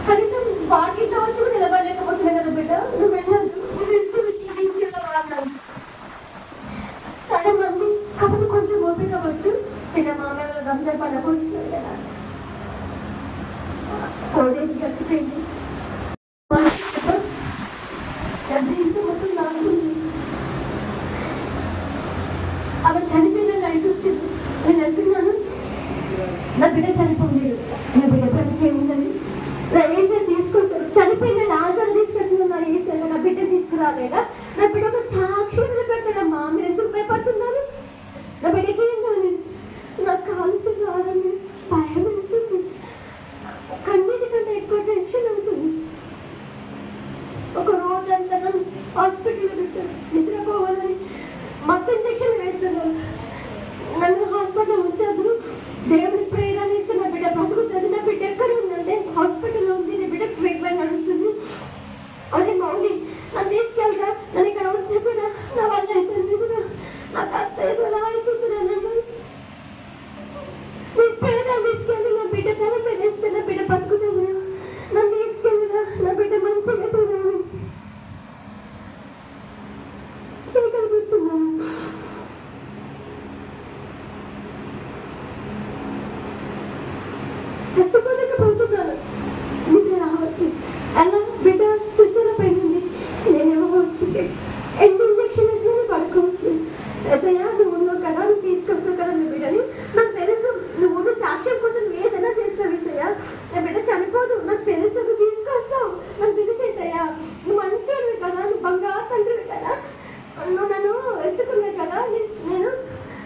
A: కనీసం వాకిట్లో వచ్చి కూడా నిలబడలేకపోతున్నా కదా బిడ్డ. నువ్వు వెళ్ళదు, నువ్వు తీసుకెళ్ళాలి. సరే మమ్మీ, కాకపోతే కొంచెం ఓపిక పట్టు. చిన్న మామయ్య రంజాన్ పండుగ వస్తుంది కదా, 4 days గడిచిపోయింది. మొత్తం రాసుకుంది. అలా చనిపోయిందని నైట్ వచ్చింది. నేను అంటున్నాను, నా బిడ్డ చనిపోలేదు, నా బిడ్డ బ్రతికేముందని. నా ఏసే తీసుకొచ్చారు. చనిపోయిన లాజర్ తీసుకొచ్చిన నా ఏసే నా బిడ్డ తీసుకురాలేదా? నా బిడ్డ ఒక సాక్షి నిలబెడతాడమ్మా. మీరు ఎందుకు భయపడుతున్నారు? నా బిడ్డకి ఏం కాలేదు. నా కాలు రాలని భయం అవుతుంది. కన్నిటికంటే ఎక్కువ టెన్షన్ అవుతుంది. ఒక రోజంతా హాస్పిటల్లో పెట్టారు. నిద్రపోవాలని మత్తు ఇంజక్షన్ వేస్తున్నారు. నన్ను హాస్పిటల్ ఉంచారు. దేవుడి ప్రేరణ ఇస్తే నా బిడ్డ బ్రతుకుతుంది. నా బిడ్డ ఎక్కడ ఉందంటే హాస్పిటల్లో ఉంది. నా బిడ్డ ట్రీట్మెంట్ నడుస్తుంది. అదే మౌలి, నన్ను తీసుకెళ్ళరా, నన్ను ఇక్కడ ఉంచకురా, నా వల్ల అవుతుంది కూడా. నాకు అత్తయ్య ఎలా అయిపోతున్నా. నన్ను ప్రేరణ తీసుకెళ్ళి నా బిడ్డ తల పెళ్ళేస్తే నా బిడ్డ బతుకుతుందా? నన్ను తీసుకెళ్ళరా, నా బిడ్డ మంచిగా అవుతుందా? కలుగుతున్నాను. తట్టుకోలేకపోతున్నాను. నిద్ర రావచ్చు. అలా బిడ్డ స్విచ్లో పోయింది. నేనేమో హాస్పిటల్ ఎన్ని ఇంజక్షన్ వేసినా పడుకోవచ్చు. ఎసయ్యా, నువ్వు ఉన్నావు కదా, నువ్వు తీసుకొస్తావు కదా నా బిడ్డని. నాకు తెలుసు నువ్వు సాక్ష్యం కోసం ఏదైనా చేస్తావు ఏసయ్యా. నా బిడ్డ చనిపోదు, నాకు తెలుసు. నువ్వు తీసుకొస్తావు, నాకు తెలిసేసయ్యా. నువ్వు మంచోడివి కదా, నువ్వు బంగారు తండ్రివి కదా, నువ్వు నన్ను ఎంచుకున్నావు కదా.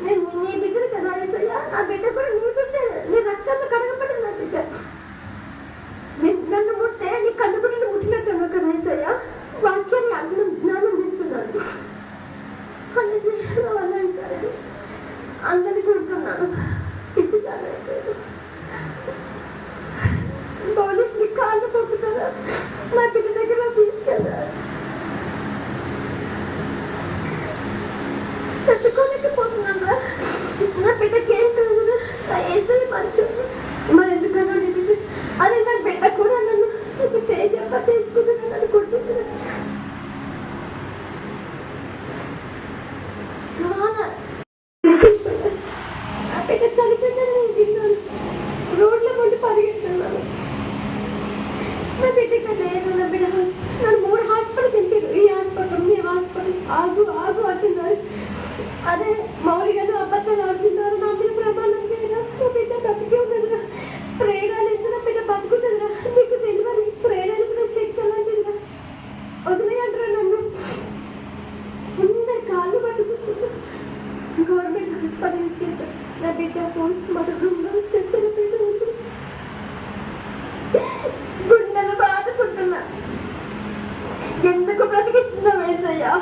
A: నేను నీ బిడ్డను కదా ఏసయ్యా. నా బిడ్డ కూడా నీ బిడ్డ, నీ రక్తంలో కడగబడింది నా బిడ్డ. నన్ను ముట్టే నీ కన్ను బిడ్డను ముట్టినట్టున్నావు కదా ఏసయ్యా. వాక్యాన్ని అర్థం జ్ఞానం చేస్తున్నాను. వల్ల అంటారు అందరినీ చూడుతున్నాను. ఇచ్చుతాను పోలీసులు కాళ్ళు పొక్కుతారా, నా బిడ్డ దగ్గర తీసుకెళ్ళారు. తట్టుకోలేకపోతున్నాను. నా బిడ్డకి ఏం కాదు, నా ఏసీ మంచు. మరి ఎందుకన్నా నేను అదే నా బిడ్డ కూడా నన్ను చేయి చెప్ప తీసుకుంటున్నాను, నన్ను కొడుతున్నాను. చాలా నా బిడ్డ చనిపోయిందని నేను తిన్నాను. రోడ్ల కొంటే పరిగెత్తున్నాను. నా బిడ్డకి లేదు. నా బిడ్డ నన్ను 3 హాస్పిటల్ తింటారు. ఈ హాస్పిటల్, మీ హాస్పిటల్, ఆగు ఆగు అంటున్నారు. అదే మౌలికను అబద్ధాలు ఆడుతున్నారు. నా మీద ప్రమాణం చేయరా, నా బిడ్డ బతికే ఉన్నదిరా. ప్రేరణ ఇస్తే నా బిడ్డ బతుకుతుందిరా. నీకు తెలియదు, ప్రేరణ కూడా శక్తి అలాంటిదిరా. వదిలేయంటారా నన్ను. అందరి కాళ్ళు పట్టుకుంటున్నా. గవర్నమెంట్ హాస్పిటల్ తీసుకెళ్తారు. నా బిడ్డ పోస్ట్ మార్టం రూమ్లో స్టెప్స్ వెళ్ళిపోయింది. గుండెలు బాదుకుంటున్నా. ఎందుకు బ్రతికిస్తున్నావు ఏసయ్యా?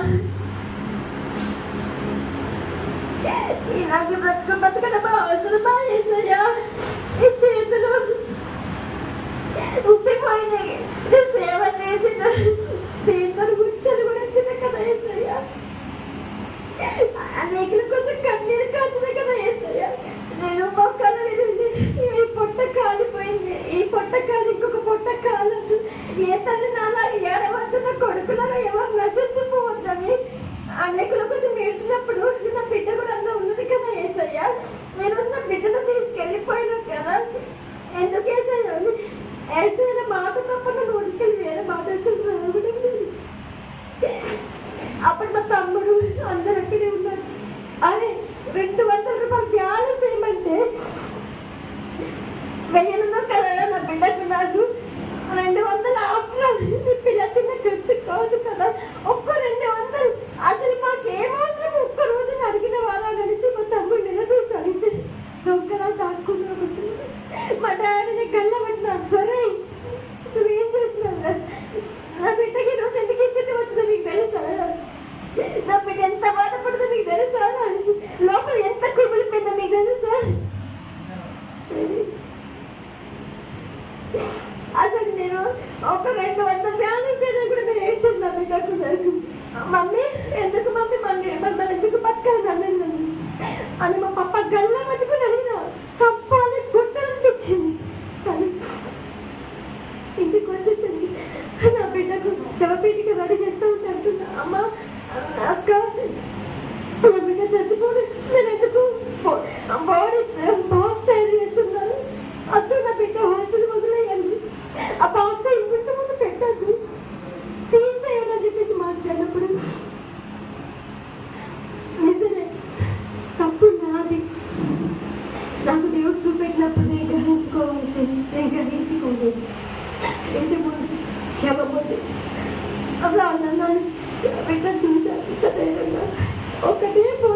A: ఇలాగే బతకడం అవసరమా ఏసయ్యా? ఈ చేతులు ఉప్పిపోయినాయి. నేను సేవ చేసిన దీంతో గుచ్చలు కూడా ఎత్తిన కదా ఏసయ్యా. అనేకుల కోసం కన్నీరు కాచిన కదా ఏసయ్యా. నేను మొక్కల మీద ఈ పొట్ట కాలిపోయింది. ఈ పొట్ట కాలి ఇంకొక పొట్ట కాలదు. ఏ తల్లి నాలా ఏడవద్దు, నా కొడుకులలో ఎవరు నశించిపోవద్దని అనేకుల కోసం ఏడ్చినప్పుడు నా బిడ్డ కూడా అన్న ఉన్నది కదా ఏసయ్యా. నేను నా బిడ్డను తీసుకెళ్ళిపోయినా కదా. ఎందుకు ఏసయ్యా? ఏసయ్య మాట తప్ప నన్ను ఉడికెళ్ళి వేరే మాట రావడం. అప్పుడు మా తమ్ముడు అందరు అక్కడే ఉన్నారు. అదే 200 రూపాయలు ధ్యానం చేయమంటే 1000 కదా నా బిడ్డకు. నాకు 200 ఆఫ్టర్ పిల్ల తిన్న ఖర్చు కాదు కదా. ఒక్క 200 అసలు మాకేం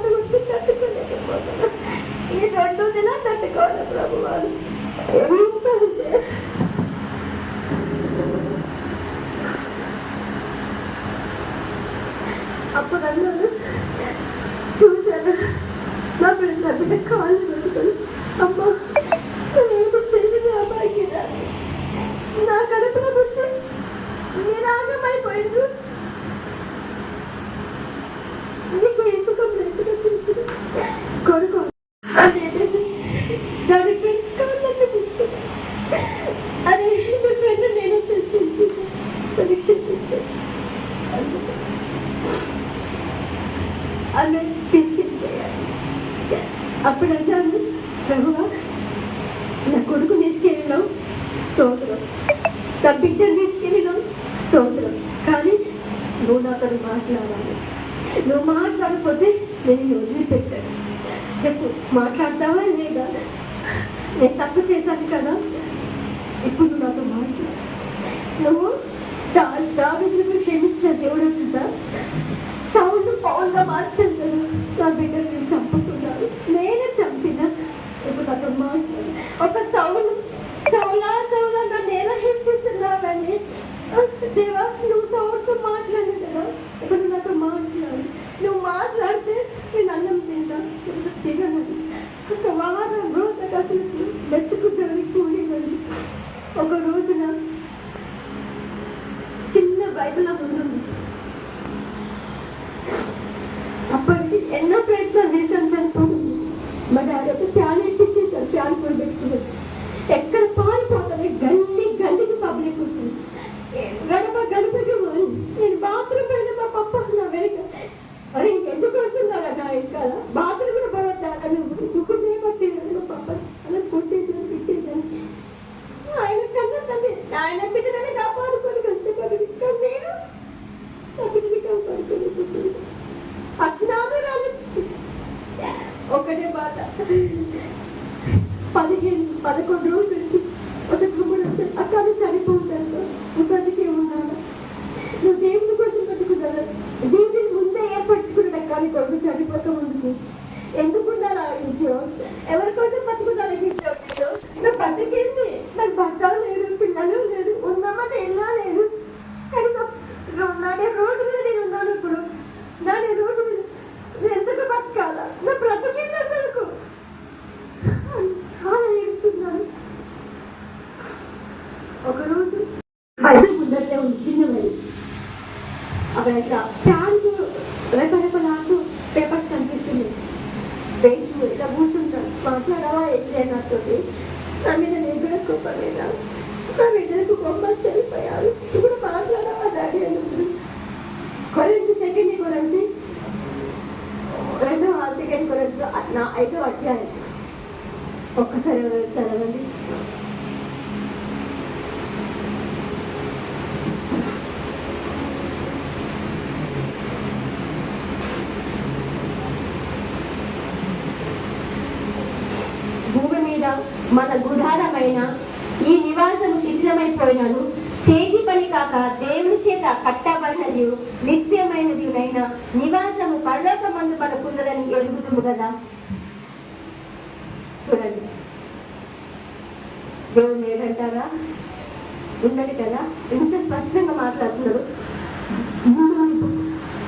A: బాధ వచ్చి తట్టుకోలేకపోతున్నా. ఈ 2 నెలలు తట్టుకోవాలి ప్రభు వాళ్ళు ఎంత అంటే అప్పుడు అన్నాను చూశాను నా బిడ్డ కాళ్ళు పెట్టుకొని అమ్మ నేను చెల్లిని అబ్బాయికి నా కడుపులో పుట్టి నిరాగమైపోయింది. నీకు ఇసుకం లేదు కొడుకు అదేంటి దాని ఫ్రెండ్స్ కాళ్ళని పుట్టి అదే మీ ఫ్రెండ్ నేను చేసింది పరీక్ష అన్న తీసుకెళ్ళిపోయాను. అప్పుడు అంటాను ప్రభువా నా కొడుకు తీసుకెళ్ళినాం స్తోత్రం, నా బిడ్డను తీసుకెళ్ళినాం స్తోత్రం, కానీ నువ్వు నాతో మాట్లాడాలి. నువ్వు మాట్లాడకపోతే నేను వదిలిపెట్టాను. చెప్పు మాట్లాడతావా లేదా? నేను తప్పు చేశాను కదా, ఇప్పుడు నువ్వు నాతో మాట్లాడు. నువ్వు దావీదును క్షమించిన దేవుడు అంటుందా సౌండ్ పౌల్గా మార్చాను. నా బిడ్డను నేను చంపుతున్నాను, నేనే చంపిన. ఇప్పుడు నాతో మాట్లాడు. ఒక సౌండ్ సౌలా నన్ను ఎలా హింసిస్తున్నావని దేవా నువ్వు సౌండ్తో మాట్లాడు కదా, ఇప్పుడు నాతో మాట్లాడు. నువ్వు మాట్లాడితే నేను అన్నం తింటా తినను. ఒక వారం రోజులకు అసలు మెట్టుకుంటానికి కూలివ్వండి. ఒక రోజున చిన్న బైబిల్ ఉంటుంది. అప్పటికి ఎన్నో ప్రయత్నాలు చేశాను చనిపోతుంది. మా డాడీ ఒక ఫ్యాన్ ఎక్కించేసారు, ఫ్యాన్ కూడా పెట్టుకున్నారు. ఎక్కడ పారిపోతానే గల్లీకి పబ్లిక్ ఉంటుంది. గడపకి నేను బాత్రూమ్ పోయిన మా పప్ప నా వెనక మరి ఇంకెందుకు వస్తున్నారా నా వెనకాల బాత్రూమ్ కూడా పోవద్దా నువ్వు దుక్కు చేయబట్టి మా పప్ప చాలా కొట్టేసాను తిట్టేసాను. ఆయన కన్నా తల్లి ఆయన బిడ్డని కాపాడుకొని కష్టపడి నేను నా బిడ్డని కాపాడుకొని అట్లాగే రాలేదు. ఒకటే బాధ 11 రోజులు వచ్చి ఒక తమ్ముడు వచ్చి అక్కడ చనిపోతాను ఉగాదికి ఉన్నాను. నువ్వు దేవుని కోసం బతుకున్నాను, దేవుని ముందే ఏర్పరచుకున్నాడు. కానీ కొడుకు చనిపోతూ ఉంది. ఎందుకున్నారా ఇంట్లో? ఎవరి కోసం బతుకున్నారా ఇంట్లో? నువ్వు బతికేంది? నాకు భర్త లేడు, పిల్లలు లేడు, ఉన్నామని ఎలా లేదు. కనీసం నాడే రోడ్డు మీద నేను ఉన్నాను. ఇప్పుడు నాడే రోడ్డు మీద ఎందుకు బతకాలా? నా బ్రతికేంది అసలు? చాలా ఏడుస్తున్నాను. ఒకరోజు బయట ముందరనే ఉంది చిన్నది. అక్కడ ఫ్యాన్కు రెపరెపలాంటి పేపర్స్ కనిపిస్తుంది. బెంచ్ ఇలా కూర్చుంటాను. మాట్లాడవా ఏం నాతో? నా మీద నేను కూడా కోపమేనా? నా బిడ్డలకు కోపం చనిపోయారు. ఇప్పుడు మాట్లాడవా డాడీ అన్నప్పుడు కొరంతి సెకండ్ కొరంతి 2వ సెకండ్ కొరంతిలో 5వ అధ్యాయం ఒక్కసారి చదవండి. భూమి మీద మన గుడారమైన ఈ నివాసము శిథిలమైపోయినను చేతి పని కాక దేవుని చేత కట్టబడినది నిత్యమైనది అయిన నివాసము పరలోకమందు మనకున్నదని ఎరుగుదుము కదా. చూడండి, దేవుడు ఏడంటారా? ఉన్నది కదా, ఎంత స్పష్టంగా మాట్లాడుతున్నారు.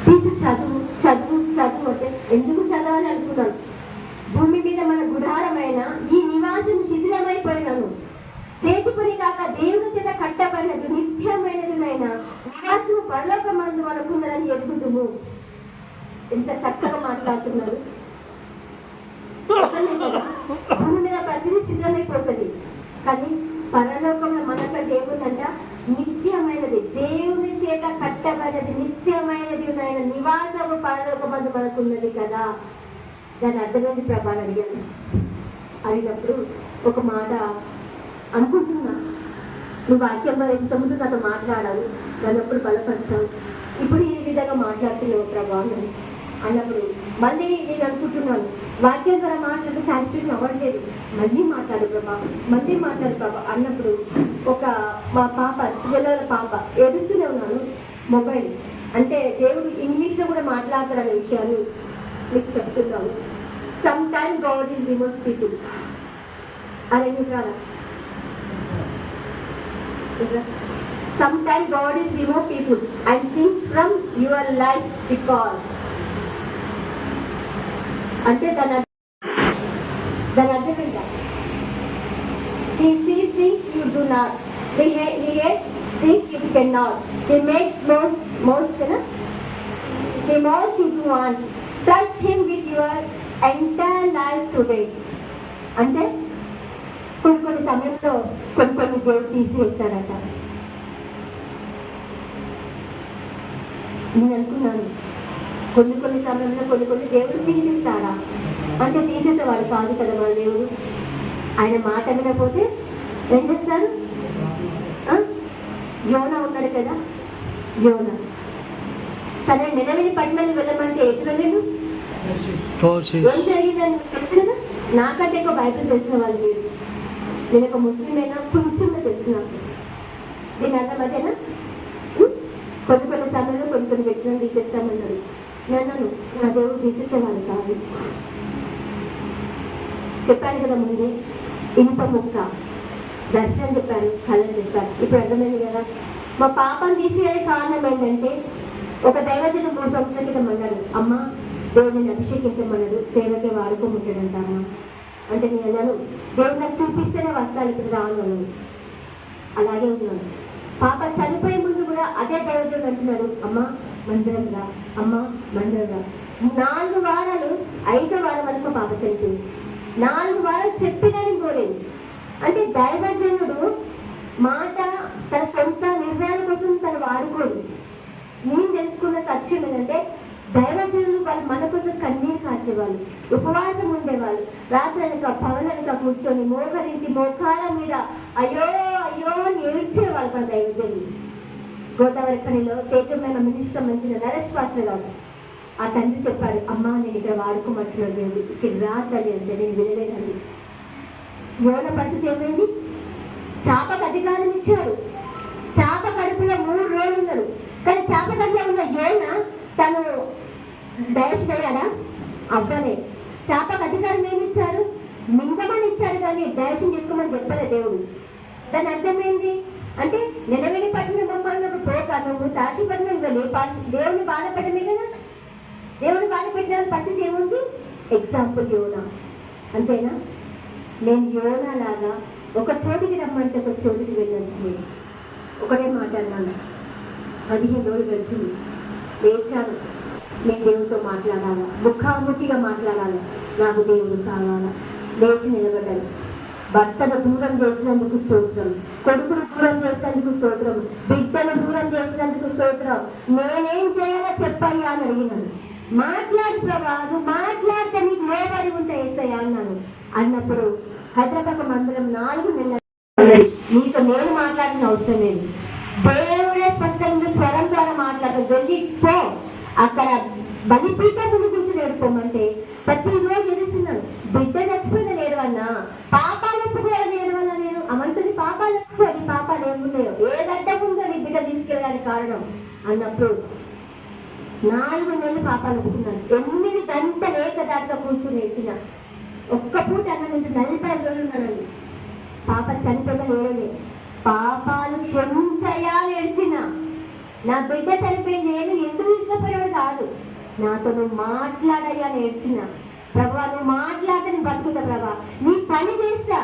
A: తీసి చదువు చదువు చదువు అంటే ఎందుకు చదవాలి అనుకున్నాను. భూమి మీద మన గుడారమైన ఈ నివాసం శిథిలమైపోయినను చేతి పని కాక దేవుని చేత కట్టబడినది నిత్యమైనదినైనా నివాసము పరలోకమందు మనకున్నదని ఎరుగుదుము. ఎంత చక్కగా మాట్లాడుతున్నారు. భూమి మీద ప్రతిదీ సిద్ధమైపోతుంది, కానీ పరలోకంలో మనకు దేవునంట నిత్యమైనది, దేవుని చేత కట్టబడినది నిత్యమైనది ఆయన నివాసము పరలోకమందు మనకున్నది కదా. దాని అర్థమైంది ప్రభావం అడిగినప్పుడు ఒక మాట అనుకుంటున్నా. నువ్వు వాక్యం ఇంతకుముందు నాతో మాట్లాడావు, నన్నప్పుడు బలపరిచావు, ఇప్పుడు ఈ విధంగా మాట్లాడుతున్నావు ప్రభావం అన్నప్పుడు మళ్ళీ నేను అనుకుంటున్నాను, వాక్యం ద్వారా మాట్లాడితే సాటిస్ఫాక్షన్ అవ్వట్లేదు, మళ్ళీ మాట్లాడు ప్రభా, మళ్ళీ మాట్లాడు ప్రభా అన్నప్పుడు ఒక మా పాప 12 ఏళ్ల పాప ఏడుస్తూనే ఉన్నాను. మొబైల్ అంటే దేవుడు ఇంగ్లీష్లో కూడా మాట్లాడతారనే విషయాలు మీకు చెప్తున్నాను. Some time God is removes people. అరే రారా, sometimes God is remove people and things from your life because అంటే దాని అర్థం ఏంటా? He sees things you do not. He hates things you cannot. He makes most He most you do want. Trust him with your entire life today. అంటే కొన్ని సమయంలో కొన్ని దేవుడు తీసివేస్తాడట. నేను అనుకున్నాను కొన్ని సమయంలో కొన్ని దేవుడు తీసేస్తాడా అంటే తీసేసేవాడు కాదు కదా మన దేవుడు. ఆయన మాట వినకపోతే ఏం చేస్తాడు? యోనా ఉన్నాడు కదా, యోనా తన నినవేని పట్టణానికి వెళ్ళమంటే ఎటు వెళ్ళాడు? ఏం జరిగిందని తెలుసు కదా. నాకంటే ఎక్కువ బైబిల్ తెలిసిన వాళ్ళు మీరు. నేను ఒక ముస్లిం అయినా కొంచెం తెలుసు నాకు. దీని అర్థం అదేనా? కొన్ని సమయంలో కొన్ని వ్యక్తులను తీసేస్తామన్నాడు. నన్ను నా దేవుడు తీసేసేవాళ్ళు కాదు. చెప్పాను కదా ముందే, ఇనుప ముక్క దర్శనం చెప్పారు, కళలు చెప్పారు. ఇప్పుడు అర్థమైంది కదా. మా పాపం తీసేయడానికి కారణం ఏంటంటే ఒక దైవజనం 3 సంవత్సరాల క్రితం అన్నాడు, అమ్మ దేవుడిని అభిషేకించమన్నాడు, సేవకే వాడుకోముంటాడంటామా అంటే నేను అన్నాను, దేవుడు నాకు చూపిస్తేనే వస్తాను, ఇప్పుడు రాను. అలాగే ఉన్నాను. పాప చనిపోయే ముందు కూడా అదే దైవజనుడు అంటున్నాడు, అమ్మ మందిరం రా, అమ్మ మందిరం రా. 4 వారాలు 5వ వారం వరకు పాప చనిపోయింది. 4 వారాలు చెప్పినని పోలేదు. అంటే దైవజనుడు మాట తన సొంత నిర్ణయాల కోసం తను వాడుకోడు. నేను తెలుసుకున్న సత్యం ఏంటంటే దైవజనులు వాళ్ళు మన కోసం కన్నీరు కాచేవాళ్ళు, ఉపవాసం ఉండేవాళ్ళు, రాత్రి అనక పగలనక కూర్చొని మోకరించి మోకాల మీద అయ్యో అయ్యో అని ఏడ్చేవాళ్ళు మన దైవజనులు. గోదావరి ఖనిలో తేజమైన మినిస్టర్ మంచిన నరేష్ పాస్టర్ గారు ఆ తండ్రి చెప్పాడు, అమ్మ నేను ఇక్కడ వాడుకోమంటున్నాను దేవుడు, ఇక్కడ రాత్రి అంటే నేను వినలేదండి. యోన పరిస్థితి ఏమైంది? చేపకు అధికారం ఇచ్చాడు. చేప కడుపులో 3 రోజులు ఉన్నాడు. కానీ చేప కడుపులో ఉన్న యోన తను డైరెక్ట్ అయ్యాడా? అవ్వలే. చేపకు అధికారం ఏమి ఇచ్చారు? మింగమని ఇచ్చారు, కానీ డైరెక్షన్ తీసుకోమని చెప్పలే దేవుడు. దాని అర్థమైంది అంటే నినవేని పట్టణం బొమ్మన్నప్పుడు పోక నువ్వు తాషి పట్టణం వెళ్ళి దేవుని బాధపడమే కదా. దేవుని బాధపెట్టిన పరిస్థితి ఏముంది? ఎగ్జాంపుల్ యోనా. అంతేనా? నేను యోనా లాగా ఒక చోటికి రమ్మంటే ఒక చోటికి వెళ్ళాను. ఒకటే మాట అన్నాను. 15 రోజులు గడిచింది. లేచాను, నేను దేవుడితో మాట్లాడాలా, ముఖాముఖిగా మాట్లాడాలి, నాకు దేవుడు కావాలా. లేచి నిలబడ్డాను. భర్తను దూరం చేసినందుకు స్తోత్రం, కొడుకును దూరం చేసినందుకు స్తోత్రం, బిడ్డను దూరం చేసినందుకు స్తోత్రం, నేనేం చేయాలో చెప్పయ్యా అని అడిగినాను. మాట్లాడు ప్రభా, నువ్వు మాట్లాడితే నీకు లోబడి ఉంటే వేస్తాయా అన్నాను. అన్నప్పుడు హైదరాబాద్ మందిరం 4 నెలలు నీతో నేను మాట్లాడాల్సిన అవసరం లేదు, దేవుడే స్పష్టంగా స్వరం ద్వారా మాట్లాడతాడు, వెళ్ళి పో అక్కడ బలిపీఠం ముందు కూర్చొని ఏడుకోమంటే ప్రతిరోజు ఎదుస్తున్నాను. బిడ్డ చచ్చిపోయిన నేర్వన్నా, పాపాలు ఒప్పుకోవాలి నేర్వన్నా, నేను అమంటుంది పాపాలు ఒప్పుకోవాలి, పాపాలు ఏమున్నాయో ఏదంటే ఉందో నీ బిడ్డ తీసుకెళ్ళడానికి కారణం అన్నప్పుడు 4 నెలలు పాపాలు ఒప్పుకున్నాను. 8 గంటలు ఏకదాటిగా కూర్చుని ఇచ్చిన ఒక్క పూట అన్నది 40 రోజులు ఉన్నానండి. పాప చనిపోయిన ఏడలే, పాపాలు క్షమించయా నేర్చిన. నా బిడ్డ చనిపోయింది నేను ఎందుకు తీసుకుపోయాడు కాదు, నాతో నువ్వు మాట్లాడయ్యా నేర్చిన. ప్రభా నువ్వు మాట్లాడితే నేను బతుకుతా ప్రభా, నీ పని చేస్తా,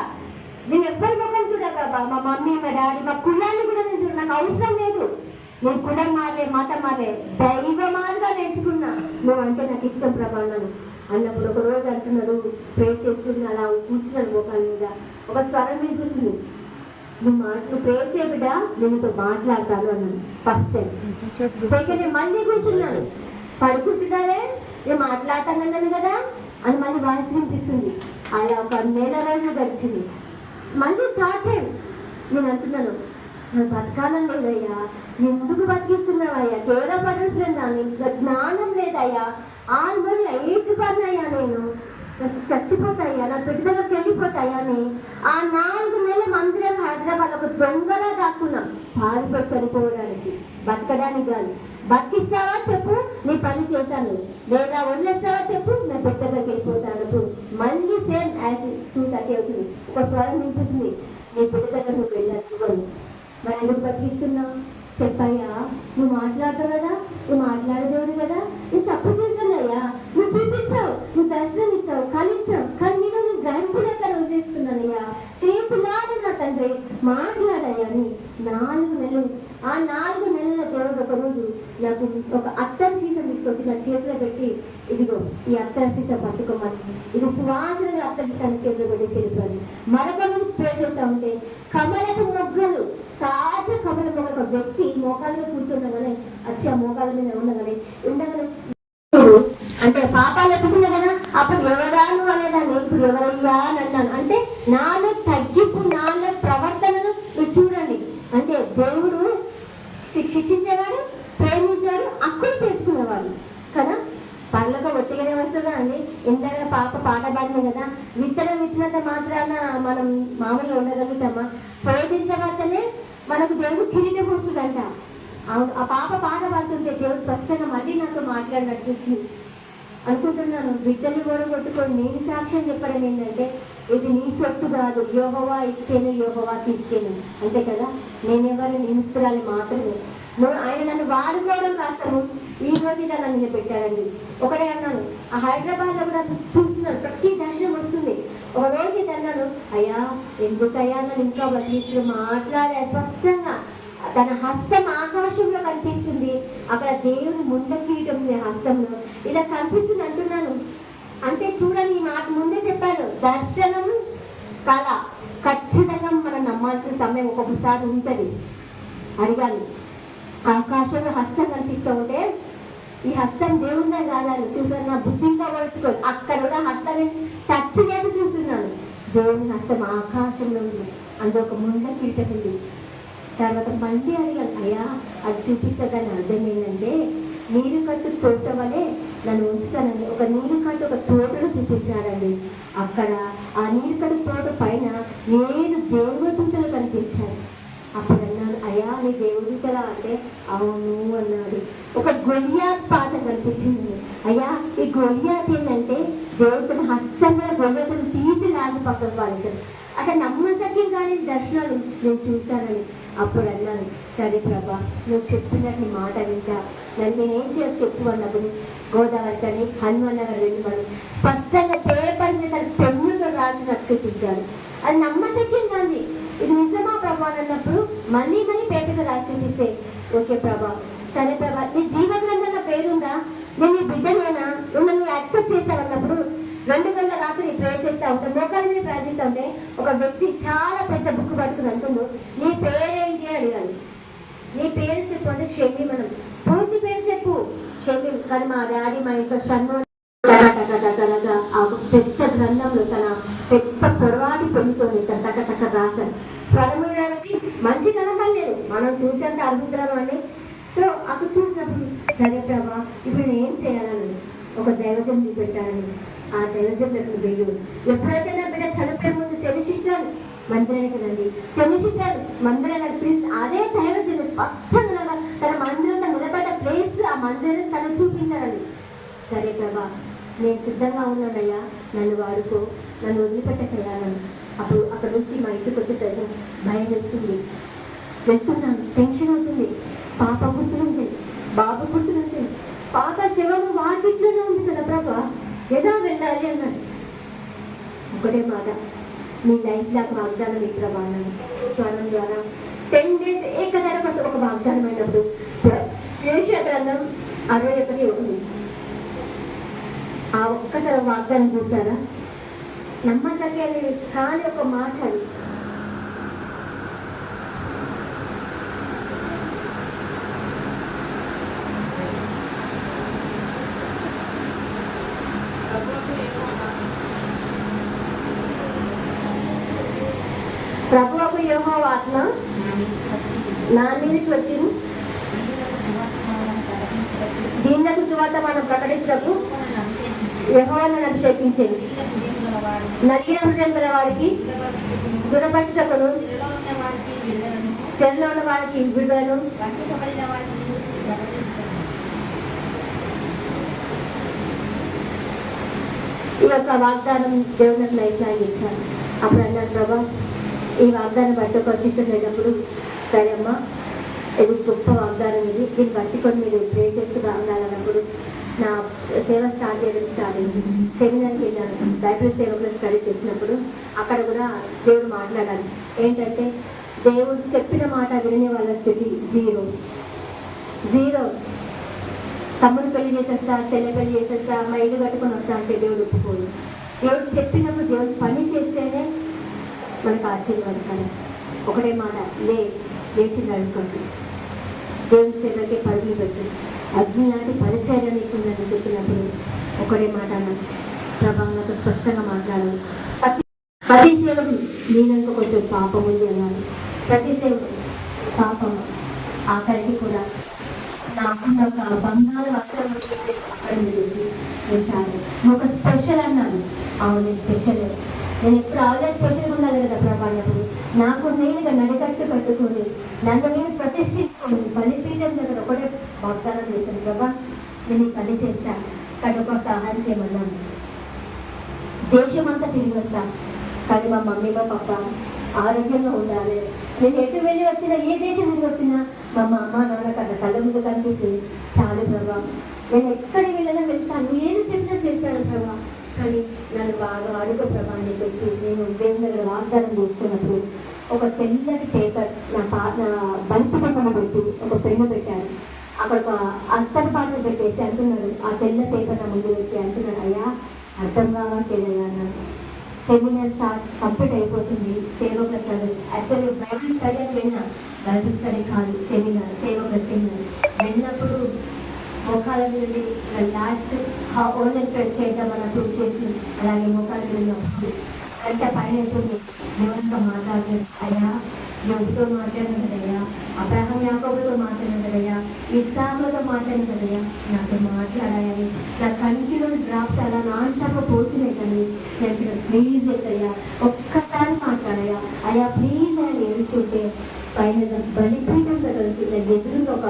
A: నేను ఎవ్వరి ముఖం చూడ ప్రభా, మా మమ్మీ మా డాడీ మా కులాన్ని కూడా నేను చూడ, నాకు అవసరం లేదు. నేను కులం మారే మతం మారే దైవమార్గా నేర్చుకున్నా, నువ్వు అంటే నాకు ఇష్టం ప్రభా అన్నాను. అన్నప్పుడు ఒక రోజు అంటున్నాడు, ప్రే చేస్తుంది, అలా కూర్చున్నాను మోకాల మీద, ఒక స్వరం వినిపిస్తుంది, నువ్వు ప్రే చేయ బిడ్డ, నేనుతో మాట్లాడతాను అన్నాను. First time. సెకండ్ టైం మళ్ళీ కూర్చున్నాను, పడుకుంటున్నానే నేను మాట్లాడతానన్నాను కదా అని మళ్ళీ వాయిస్ వినిపిస్తుంది. అలా ఒక 1 నెల రోజులు గడిచింది. మళ్ళీ థర్డ్ టైం నేను అంటున్నాను, నాకు బతకాలని లేదయ్యా, ఎందుకు బతికిస్తున్నావయ్యా, కేవలం పడేస్తున్నాను, ఇంకా జ్ఞానం లేదయ్యా, ఆల్రెడీ ఏజ్ పడినయ్యా, నేను చచ్చిపోతాయ్యా, నా బిడ్డ దగ్గరికి వెళ్ళిపోతాయా అని ఆ 4 నెలల మందిరం హైదరాబాద్ ఒక దొంగలా దాక్కున్నాం, పారిపోయి చనిపోవడానికి, బతకడానికి కాదు. బతికిస్తావా చెప్పు, నీ పని చేశాను, లేదా వదిలేస్తావా చెప్పు, నా బిడ్డ దగ్గరికి వెళ్ళిపోతాను. మళ్ళీ సేమ్ యాజ్ 2:30 అవుతుంది, ఒక స్వరం వినిపిస్తుంది, నీ బిడ్డ దగ్గర నువ్వు వెళ్ళాలి. మరి ఎందుకు బతికిస్తున్నావు? చెప్పయ్యా, నువ్వు మాట్లాడతావు కదా, నువ్వు మాట్లాడేదేవుడు కదా, నువ్వు తప్పు చేశానయ్యా, నువ్వు చూపించావు, నువ్వు దర్శనం ఇచ్చావు, కలిచ్చావు, కానీ నేను నువ్వు గ్రహింపులేక వదిలేసుకున్నానయ్యా, చేతులాడు నా తండ్రి మాట్లాడయ్యా అని 4 నెలలు. ఆ 4 నెలల దేవుడు ఒక రోజు నాకు ఒక అత్తర్ సీసం తీసుకొచ్చి నా చేతిలో పెట్టి, ఇదిగో ఈ అత్తర్ సీసం పట్టుకోమని, ఇది సువాసన అత్తర్ సీసాన్ని చేతిలో పెట్టి వెళ్ళిపోయింది. మరొక రోజు ప్రే చేస్తా ఉంటే కమలపు మొగ్గలు, తాజా కమల మొగ్గ, ఒక వ్యక్తి మోకాళ్ళ మీద కూర్చుండగానే వచ్చి ఆ మోకాళ్ళ మీద ఉండగానే అంటే పాపాలు ఎత్తుకున్నా కదా, అప్పుడు ఎవరాను అనేదాన్ని, ఇప్పుడు ఎవరయ్యా అని అన్నాను. అంటే నాలో తగ్గింపు, నాలో ప్రవర్తనను మీరు చూడండి. అంటే దేవుడు శిక్షించేవాడు, ప్రేమించేవాడు, అక్కులు తెచ్చుకునేవాడు కదా. పనులకు ఒట్టిగానే వస్తుందా అండి? ఎంతైనా పాట పాడింది కదా, విత్తనంత మాత్రాన మనం మామూలుగా ఉండగలుగుతామా? శోధించబడితేనే మనకు దేవుడు కిరీటం వస్తుందంట. ఆ పాట పాడుతుంటే దేవుడు స్పష్టంగా మళ్ళీ నాతో మాట్లాడినట్టు అనుకుంటున్నాను. బిడ్డలు కూడా కొట్టుకొని నేను సాక్ష్యం చెప్పడం ఏంటంటే, ఇది నీ సొత్తు కాదు, యెహోవా ఇచ్చేను, యెహోవా తీసుకెను, అంతే కదా. నేనెవరి నిమిత్రాలు మాత్రమే, ఆయన నన్ను వాడుకోవడం కాస్తాను. ఈ రోజు ఇలా నన్ను నిలబెట్టారండి. ఒకటే అన్నాను, ఆ హైదరాబాద్ లో కూడా చూస్తున్నాను, ప్రతి దర్శనం వస్తుంది. ఒక రోజు ఇది అన్నాను, అయ్యా ఎందుకయ్యా నన్ను ఇంట్లో బదిలిస్తూ మాట్లాడే స్పష్టంగా తన హస్తం ఆకాశంలో కనిపిస్తుంది, అక్కడ దేవుని ముందకీయటం హస్తంలో ఇలా కనిపిస్తుంది అంటున్నాను. అంటే చూడండి, ఈ మాట ముందే చెప్పాను, దర్శనం కళ ఖచ్చితంగా మనం నమ్మాల్సిన సమయం ఒక్కొక్కసారి ఉంటుంది. అడిగాను, ఆకాశంలో హస్తం కనిపిస్తూ ఉంటే ఈ హస్తం దేవుందే కాదని చూసాను, నా బుద్ధిగా వడుచుకోండి, అక్కడ కూడా హస్తాన్ని టచ్ చేసి చూస్తున్నాను, దేవుని హస్తం ఆకాశంలో ఉంది, అందులో ఒక ముండ కీటం ఉంది. తర్వాత మళ్ళీ అడిగాను, అయ్యా అది చూపించదని అర్థం ఏంటంటే, నీరు కట్టు తోట వలె నన్ను ఉంచుతానండి. ఒక నీరు కట్టు ఒక తోటను చూపించారండి. అక్కడ ఆ నీరు కట్టు తోట పైన 7 దేవదూతలు కనిపించారు. అప్పుడు అన్నాను, అయ్యా నీ దేవదూతలా అంటే, అవును అన్నాడు. ఒక గొలియాత్ పాట కనిపించింది. అయ్యా ఈ గొలియాత్ ఏంటంటే, దేవుడు హస్తంగా గొలియాతను తీసి లాగి పక్కకు పాలించాడు. అసలు నమ్మసక్యం కానీ దర్శనాలు నేను చూశానని. అప్పుడు అన్నాను, సరే ప్రభా, నువ్వు చెప్పినట్టు మాట వింటా, నన్ను నేనేం చేయాలి చెప్పు అన్నప్పుడు, గోదావరి కానీ హనుమాన్ నగర్ వెళ్ళి మనం స్పష్టంగా పేపర్ మీద పెన్నుతో రాసి నాకు చూపించాను. అది నమ్మశక్యం కానీ ఇది నిజమా ప్రభా అన్నప్పుడు మళ్ళీ పేపర్ రాసి చూపిస్తే, ఓకే ప్రభా, సరే ప్రభా, నీ జీవ గ్రంథంలో పేరుందా, నేను నీ బిడ్డనేనా, నువ్వు యాక్సెప్ట్ చేస్తావన్నప్పుడు 2 గంటల రాత్రి ప్రే చేస్తా ఉంటే, మోకాళ్ళ మీద ప్రార్థిస్తా ఉంటే ఒక వ్యక్తి చాలా పెద్ద బుక్ పట్టుకుని అంటుండు, నీ పేరేంటి అని అడిగాను. నీ పేరు చెప్పు అంటే షమీ, మనం పూర్తి పేరు చెప్పు షమీ. కానీ మా డాడీ మా ఇంట్లో షన్ను ఆ పెద్ద గ్రంథంలో తన పెద్ద పొడవాటి పెళ్లితోని టక రాశారు. స్వరమేయడానికి మంచి కనపడలేదు, మనం చూసేంత అద్భుతాలు అండి. సో అక్కడ చూసినప్పుడు, సరే ప్రభా ఇప్పుడు నేను ఏం చేయాలని ఒక దైవజం చూపెట్టాలని, ఆ దైవజం దగ్గర వెళ్ళు. ఎప్పుడైతే నా బిడ్డ చనిపోయే ముందు శనిశిష్టాలు మందిరానికి రండి, శనిశిష్టాలు మందిరానికి ప్లీజ్, అదే దైవజం స్పష్టంగా తన మందిరంలో నిలబడ్డ ప్లేస్, ఆ మందిరం తను చూపించాలని. సరే ప్రభా నేను సిద్ధంగా ఉన్నానయ్యా, నన్ను వాడుకో, నన్ను వదిలిపెట్టకయ్యాను. అప్పుడు అక్కడ నుంచి మా ఇంటికి వచ్చేసరికి భయం వేస్తుంది, వెళ్తున్నాను, టెన్షన్ అవుతుంది. పాప గుర్తులుంది, బాబు గుర్తులుంది, పాత శవము వాకిట్లోనే ఉంది కదా ప్రభా, ఎలా వెళ్ళాలి అన్నాడు. ఒకటే మాట, మీ లైఫ్ లాగా వాగ్దానం ఈ ప్రభావం స్వరం ద్వారా 10 days ఏకధార కోసం ఒక వాగ్దానం అయినప్పుడు యెషయా గ్రంథం 61 ఆ ఒక్కసారి వాగ్దానం చూసారా, నమ్మసక్యాన్ని కానీ ఒక మాట అది. ప్రభువుకు యెహోవా ఆత్మ నా మీదకి వచ్చింది, దీనికి సువార్త మనం ప్రకటించటకు యెహోవా నన్ను అభిషేకించింది, నలిగిన హృదయం గల వారికి గుణపరచుటకును, చెరలో ఉన్న వారికి విడుదలను, ఈ యొక్క వాగ్దానం దేవునికి లైఫ్ లైన్ ఇచ్చాను. అప్పుడు అన్నాను, ప్రభా ఈ వాగ్దానం బట్టి ఒక శిక్షణ లేనప్పుడు సరే అమ్మా ఇది గొప్ప వాగ్దానం, ఇది దీన్ని పట్టుకొని మీరు ప్రే చేస్తూ ఉండాలన్నప్పుడు నా సేవ స్టార్ట్ చేయడం స్టార్ట్ అయింది. సెమినార్కి వెళ్ళాను, బైబిల్ సేవకులు స్టడీ చేసినప్పుడు అక్కడ కూడా దేవుడు మాట్లాడాలి. ఏంటంటే దేవుడు చెప్పిన మాట వినే వాళ్ళ స్థితి జీరో. తమ్ముడు పెళ్లి చేసేస్తా, చెల్లె పెళ్లి చేసేస్తా, మా ఇల్లు కట్టుకొని వస్తా అంటే దేవుడు ఒప్పుకోడు. దేవుడు చెప్పినప్పుడు దేవుడు పని చేస్తేనే మనకు ఆశీర్వాదం. ఒకటే మాట, లేచి నడుకోండి, దేవుని సేవకే పరుగులు పెట్టు, అగ్ని లాంటి పరిచర్య నీకుందని చెప్పినప్పుడు ఒకటే మాట అన్నాను, ప్రభావంతో స్పష్టంగా మాట్లాడాలి. ప్రతి సేవకు నేనంతా కొంచెం పాపం ఉంది అన్నాను. ప్రతి సేవకు పాపం, ఆఖరికి కూడా నాకున్న ఒక బంగారు వస్త్రం వచ్చేసి అక్కడ ఒక స్పెషల్ అన్నాను. అవును స్పెషల్, నేను ఎప్పుడు ఆల్వేస్ స్పెషల్గా ఉండాలి కదా ప్రభా అన్నప్పుడు నాకు నేనుగా నడికట్టు కట్టుకొని నన్ను నేను ప్రతిష్ఠించుకొని బలిపీఠం దగ్గర ఒకటే వాగ్దానం చేశాను, ప్రభా నేను పని చేస్తా, కడుపు సహాయం చేయమన్నాను. దేశం అంతా తిరిగి వస్తా, కానీ మా మమ్మీ మా పప్ప ఆరోగ్యంగా ఉండాలి. నేను ఎటు వెళ్ళి వచ్చినా, ఏ దేశం నుండి వచ్చినా మా అమ్మ నాన్న కన్నా కళ్ళ ముందు కనిపిస్తే చాలు ప్రభా. నేను ఎక్కడికి వెళ్ళినా వెళ్తాను, ఏది చెప్పినా చేస్తాను ప్రభా, కానీ నన్ను బాగా అడుగు ప్రభా అని చెప్పేసి నేను దేవుని దగ్గర వాగ్దానం చేసుకున్నప్పుడు ఒక తెల్లటి పేపర్ నా బల్పు పక్కన పెట్టి ఒక పెన్ను పెట్టాను. అక్కడ ఒక అత్తడి పాత్ర పెట్టేసి అంటున్నాడు, ఆ తెల్ల పేపర్ నా ముందు పెట్టి అంటున్నాడు, అయ్యా అర్థం కావట్లేదు అన్నాను. సెమినార్ స్టార్ట్ కంప్లీట్ అయిపోతుంది, సేవకుల సర్వీస్. యాక్చువల్లీ బైబిల్ స్టడీ అని వెళ్ళినా, బైబిల్ స్టడీ కాదు సెమినార్, సేవకుల సెమినార్ వెళ్ళినప్పుడు మోకాల నుండి లాస్ట్ ఓన్లైన్ ప్రెస్ చేయడం అన్నప్పుడు చేసి అలాగే మోకాల వెళ్ళినప్పుడు గంట పైన అవుతుంది. దేవునితో మాట్లాడలేదు, అయ్యా యోగుతో మాట్లాడిన కదయ్యా, అబ్రహాం యాకోబుతో మాట్లాడిన కదయ్యా, ఇస్సాకులతో మాట్లాడిన కదయ్యా, నాతో మాట్లాడాయని నా కంటిలో డ్రాప్స్ అలా నాన్ స్టాప్ పోతున్నాయి. కానీ నేను ప్లీజ్ అయ్యా ఒక్కసారి మాట్లాడయ్యా, అయ్యా ప్లీజ్ అని ఏడుస్తుంటే పైన బలిపీఠం తగ్గుతుంది. ఎదురుగా ఒక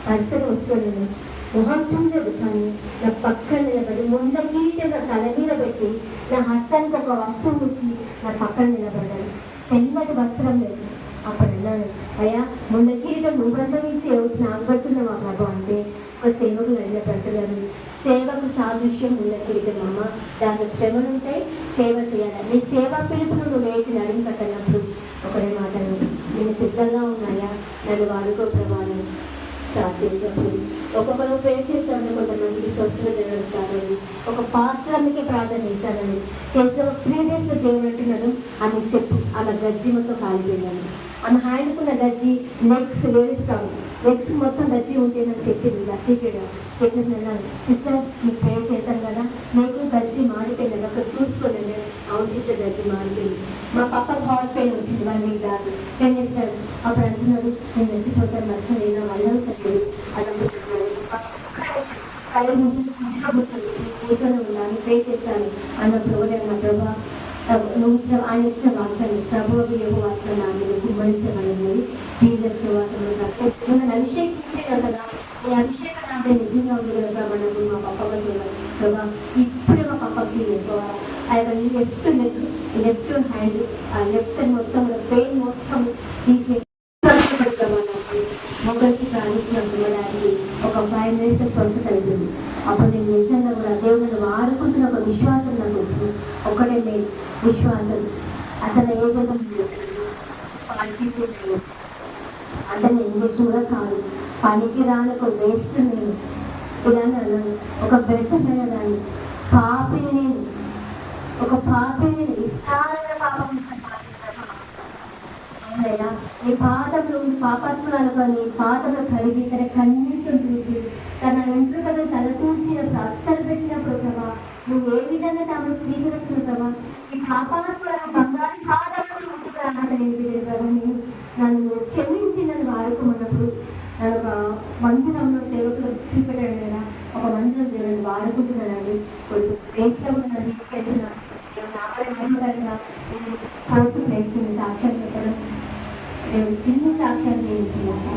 A: పరిసరం వస్తున్నాను, మొహం చూడలేదు కానీ నా పక్కన నిలబడి ముందకి నా తల మీద పెట్టి నా హస్తానికి ఒక వస్తువు ఇచ్చి నా పక్కన నిలబడ్డాను. తెల్లటి వస్త్రం లేదు. అప్పుడు అన్నాను, అయ్యా ముంద కిరీటం నువ్వంతమించి నాకు పడుతున్నావా ప్రభు అంటే ఒక సేవకులు అడిగిన పడుతున్నాను. సేవకు సాదృశ్యం ముంద కిరీటం అమ్మ, దాంట్లో శ్రమలు ఉంటాయి, సేవ చేయాలి. నీ సేవా పిలుపును నువ్వు లేచి నడిమి కట్టినప్పుడు ఒకటే మాటను, నేను సిద్ధంగా ఉన్నాయా నన్ను వాడుకో ప్రభావం స్టార్ట్ చేసినప్పుడు ఒక్కొక్కరు ప్రేర్ చేస్తాను. కొంతమందికి స్వస్థత జరగడం స్టార్ట్ అయింది. ఒక పాస్టర్ అందుకే ప్రార్థన చేశానని చేసిన 3 days దేవుడు అంటున్నాడు, ఆమె చెప్పు ఆమె గజ్జి మొత్తం కాలిపోయిందని. ఆమె హ్యాండ్కున్న గజ్జి లెగ్స్ లేడీస్ ప్రాబ్లం, లెగ్స్ మొత్తం గజ్జి ఉంటేనని చెప్పింది. సీక్రెట్ చెప్పిన సిస్టర్ మీకు ప్రేర్ చేశాను కదా, మీకు గజ్జి మారిపోయింది అక్కడ చూసుకోలేదు. అవును సిస్టర్ గజ్జి మారిపోయింది. మా పక్కకు హార్ట్ పెయిన్ వచ్చింది 1 week దాకా. ఏం చేస్తారు అప్పుడు అంటున్నాడు, నేను చచ్చిపోతాను మొత్తం నేను వల్ల అవుతాడు అన్నప్పుడు కూర్చొని ఉన్నాను, ప్రే చేస్తాను అన్నప్పుడు నా ప్రభా నువ్వు ఇచ్చిన ఆయన ఇచ్చిన వార్తలు ప్రభు ఏవో వార్తలు నా మీద కుమ్మరించబడింది. టీజర్స్ వార్తలు ప్రత్యక్షంగా అభిషేకించాను కదా, ఈ అభిషేకం నా మీద నిజంగా ఉంది కదా ప్రభా. నాకు మా పప్ప సేవ ప్రభా ఇప్పుడే మా పప్పకి ఆ యొక్క లెఫ్ట్ హ్యాండ్ ఆ లెఫ్ట్ సైడ్ మొత్తం పెయిన్ మొత్తం తీసేసి మొక్కలికి ప్రాణిస్తున్నప్పుడు దానికి ఒక 5 minutes స్వస్థత అవుతుంది. అప్పుడు నేను నిజంగా కూడా దేవుడిని వాడుకుంటున్న ఒక విశ్వాసం నాకు వచ్చింది. ఒకటే నేను విశ్వాసం అసలు ఏ జగం అంటే నేను చేసిన కూడా కాదు, పనికి రాని ఒక వేస్ట్ నేను ఇలా అన్నాను. ఒక వ్యర్థమైన దాన్ని పాపిని నేను, ఒక పాపిని విస్తారంగా పాపం అవునయ్యా. నీ పాదములు పాపాత్మలను నీ పాదములు కలిగి తన కన్నీటితో చూసి తన వెంట్రుకలు తలకూర్చినప్పుడు అత్తలు పెట్టినప్పుడు ప్రభా నువ్వు ఏ విధంగా తాము స్వీకరించిన ప్రభా ఈ పాపాత్మలను బంగారు పాదములు ఉంటున్నాను ప్రభా. నేను నన్ను క్షమించి నన్ను వాడుకోమన్నప్పుడు నన్ను ఒక మందిరంలో సేవకులు చూపెట్టాడు కదా, ఒక మందిరం దేవుని వాడుకుంటున్నానండి. కొన్ని ప్లేస్లో కూడా నన్ను తీసుకెళ్తున్నాను. ఫోర్త్ ప్లేస్ సాక్ష్యం చెప్పడం చిన్న సాక్ష్యాలు చేయించున్నాక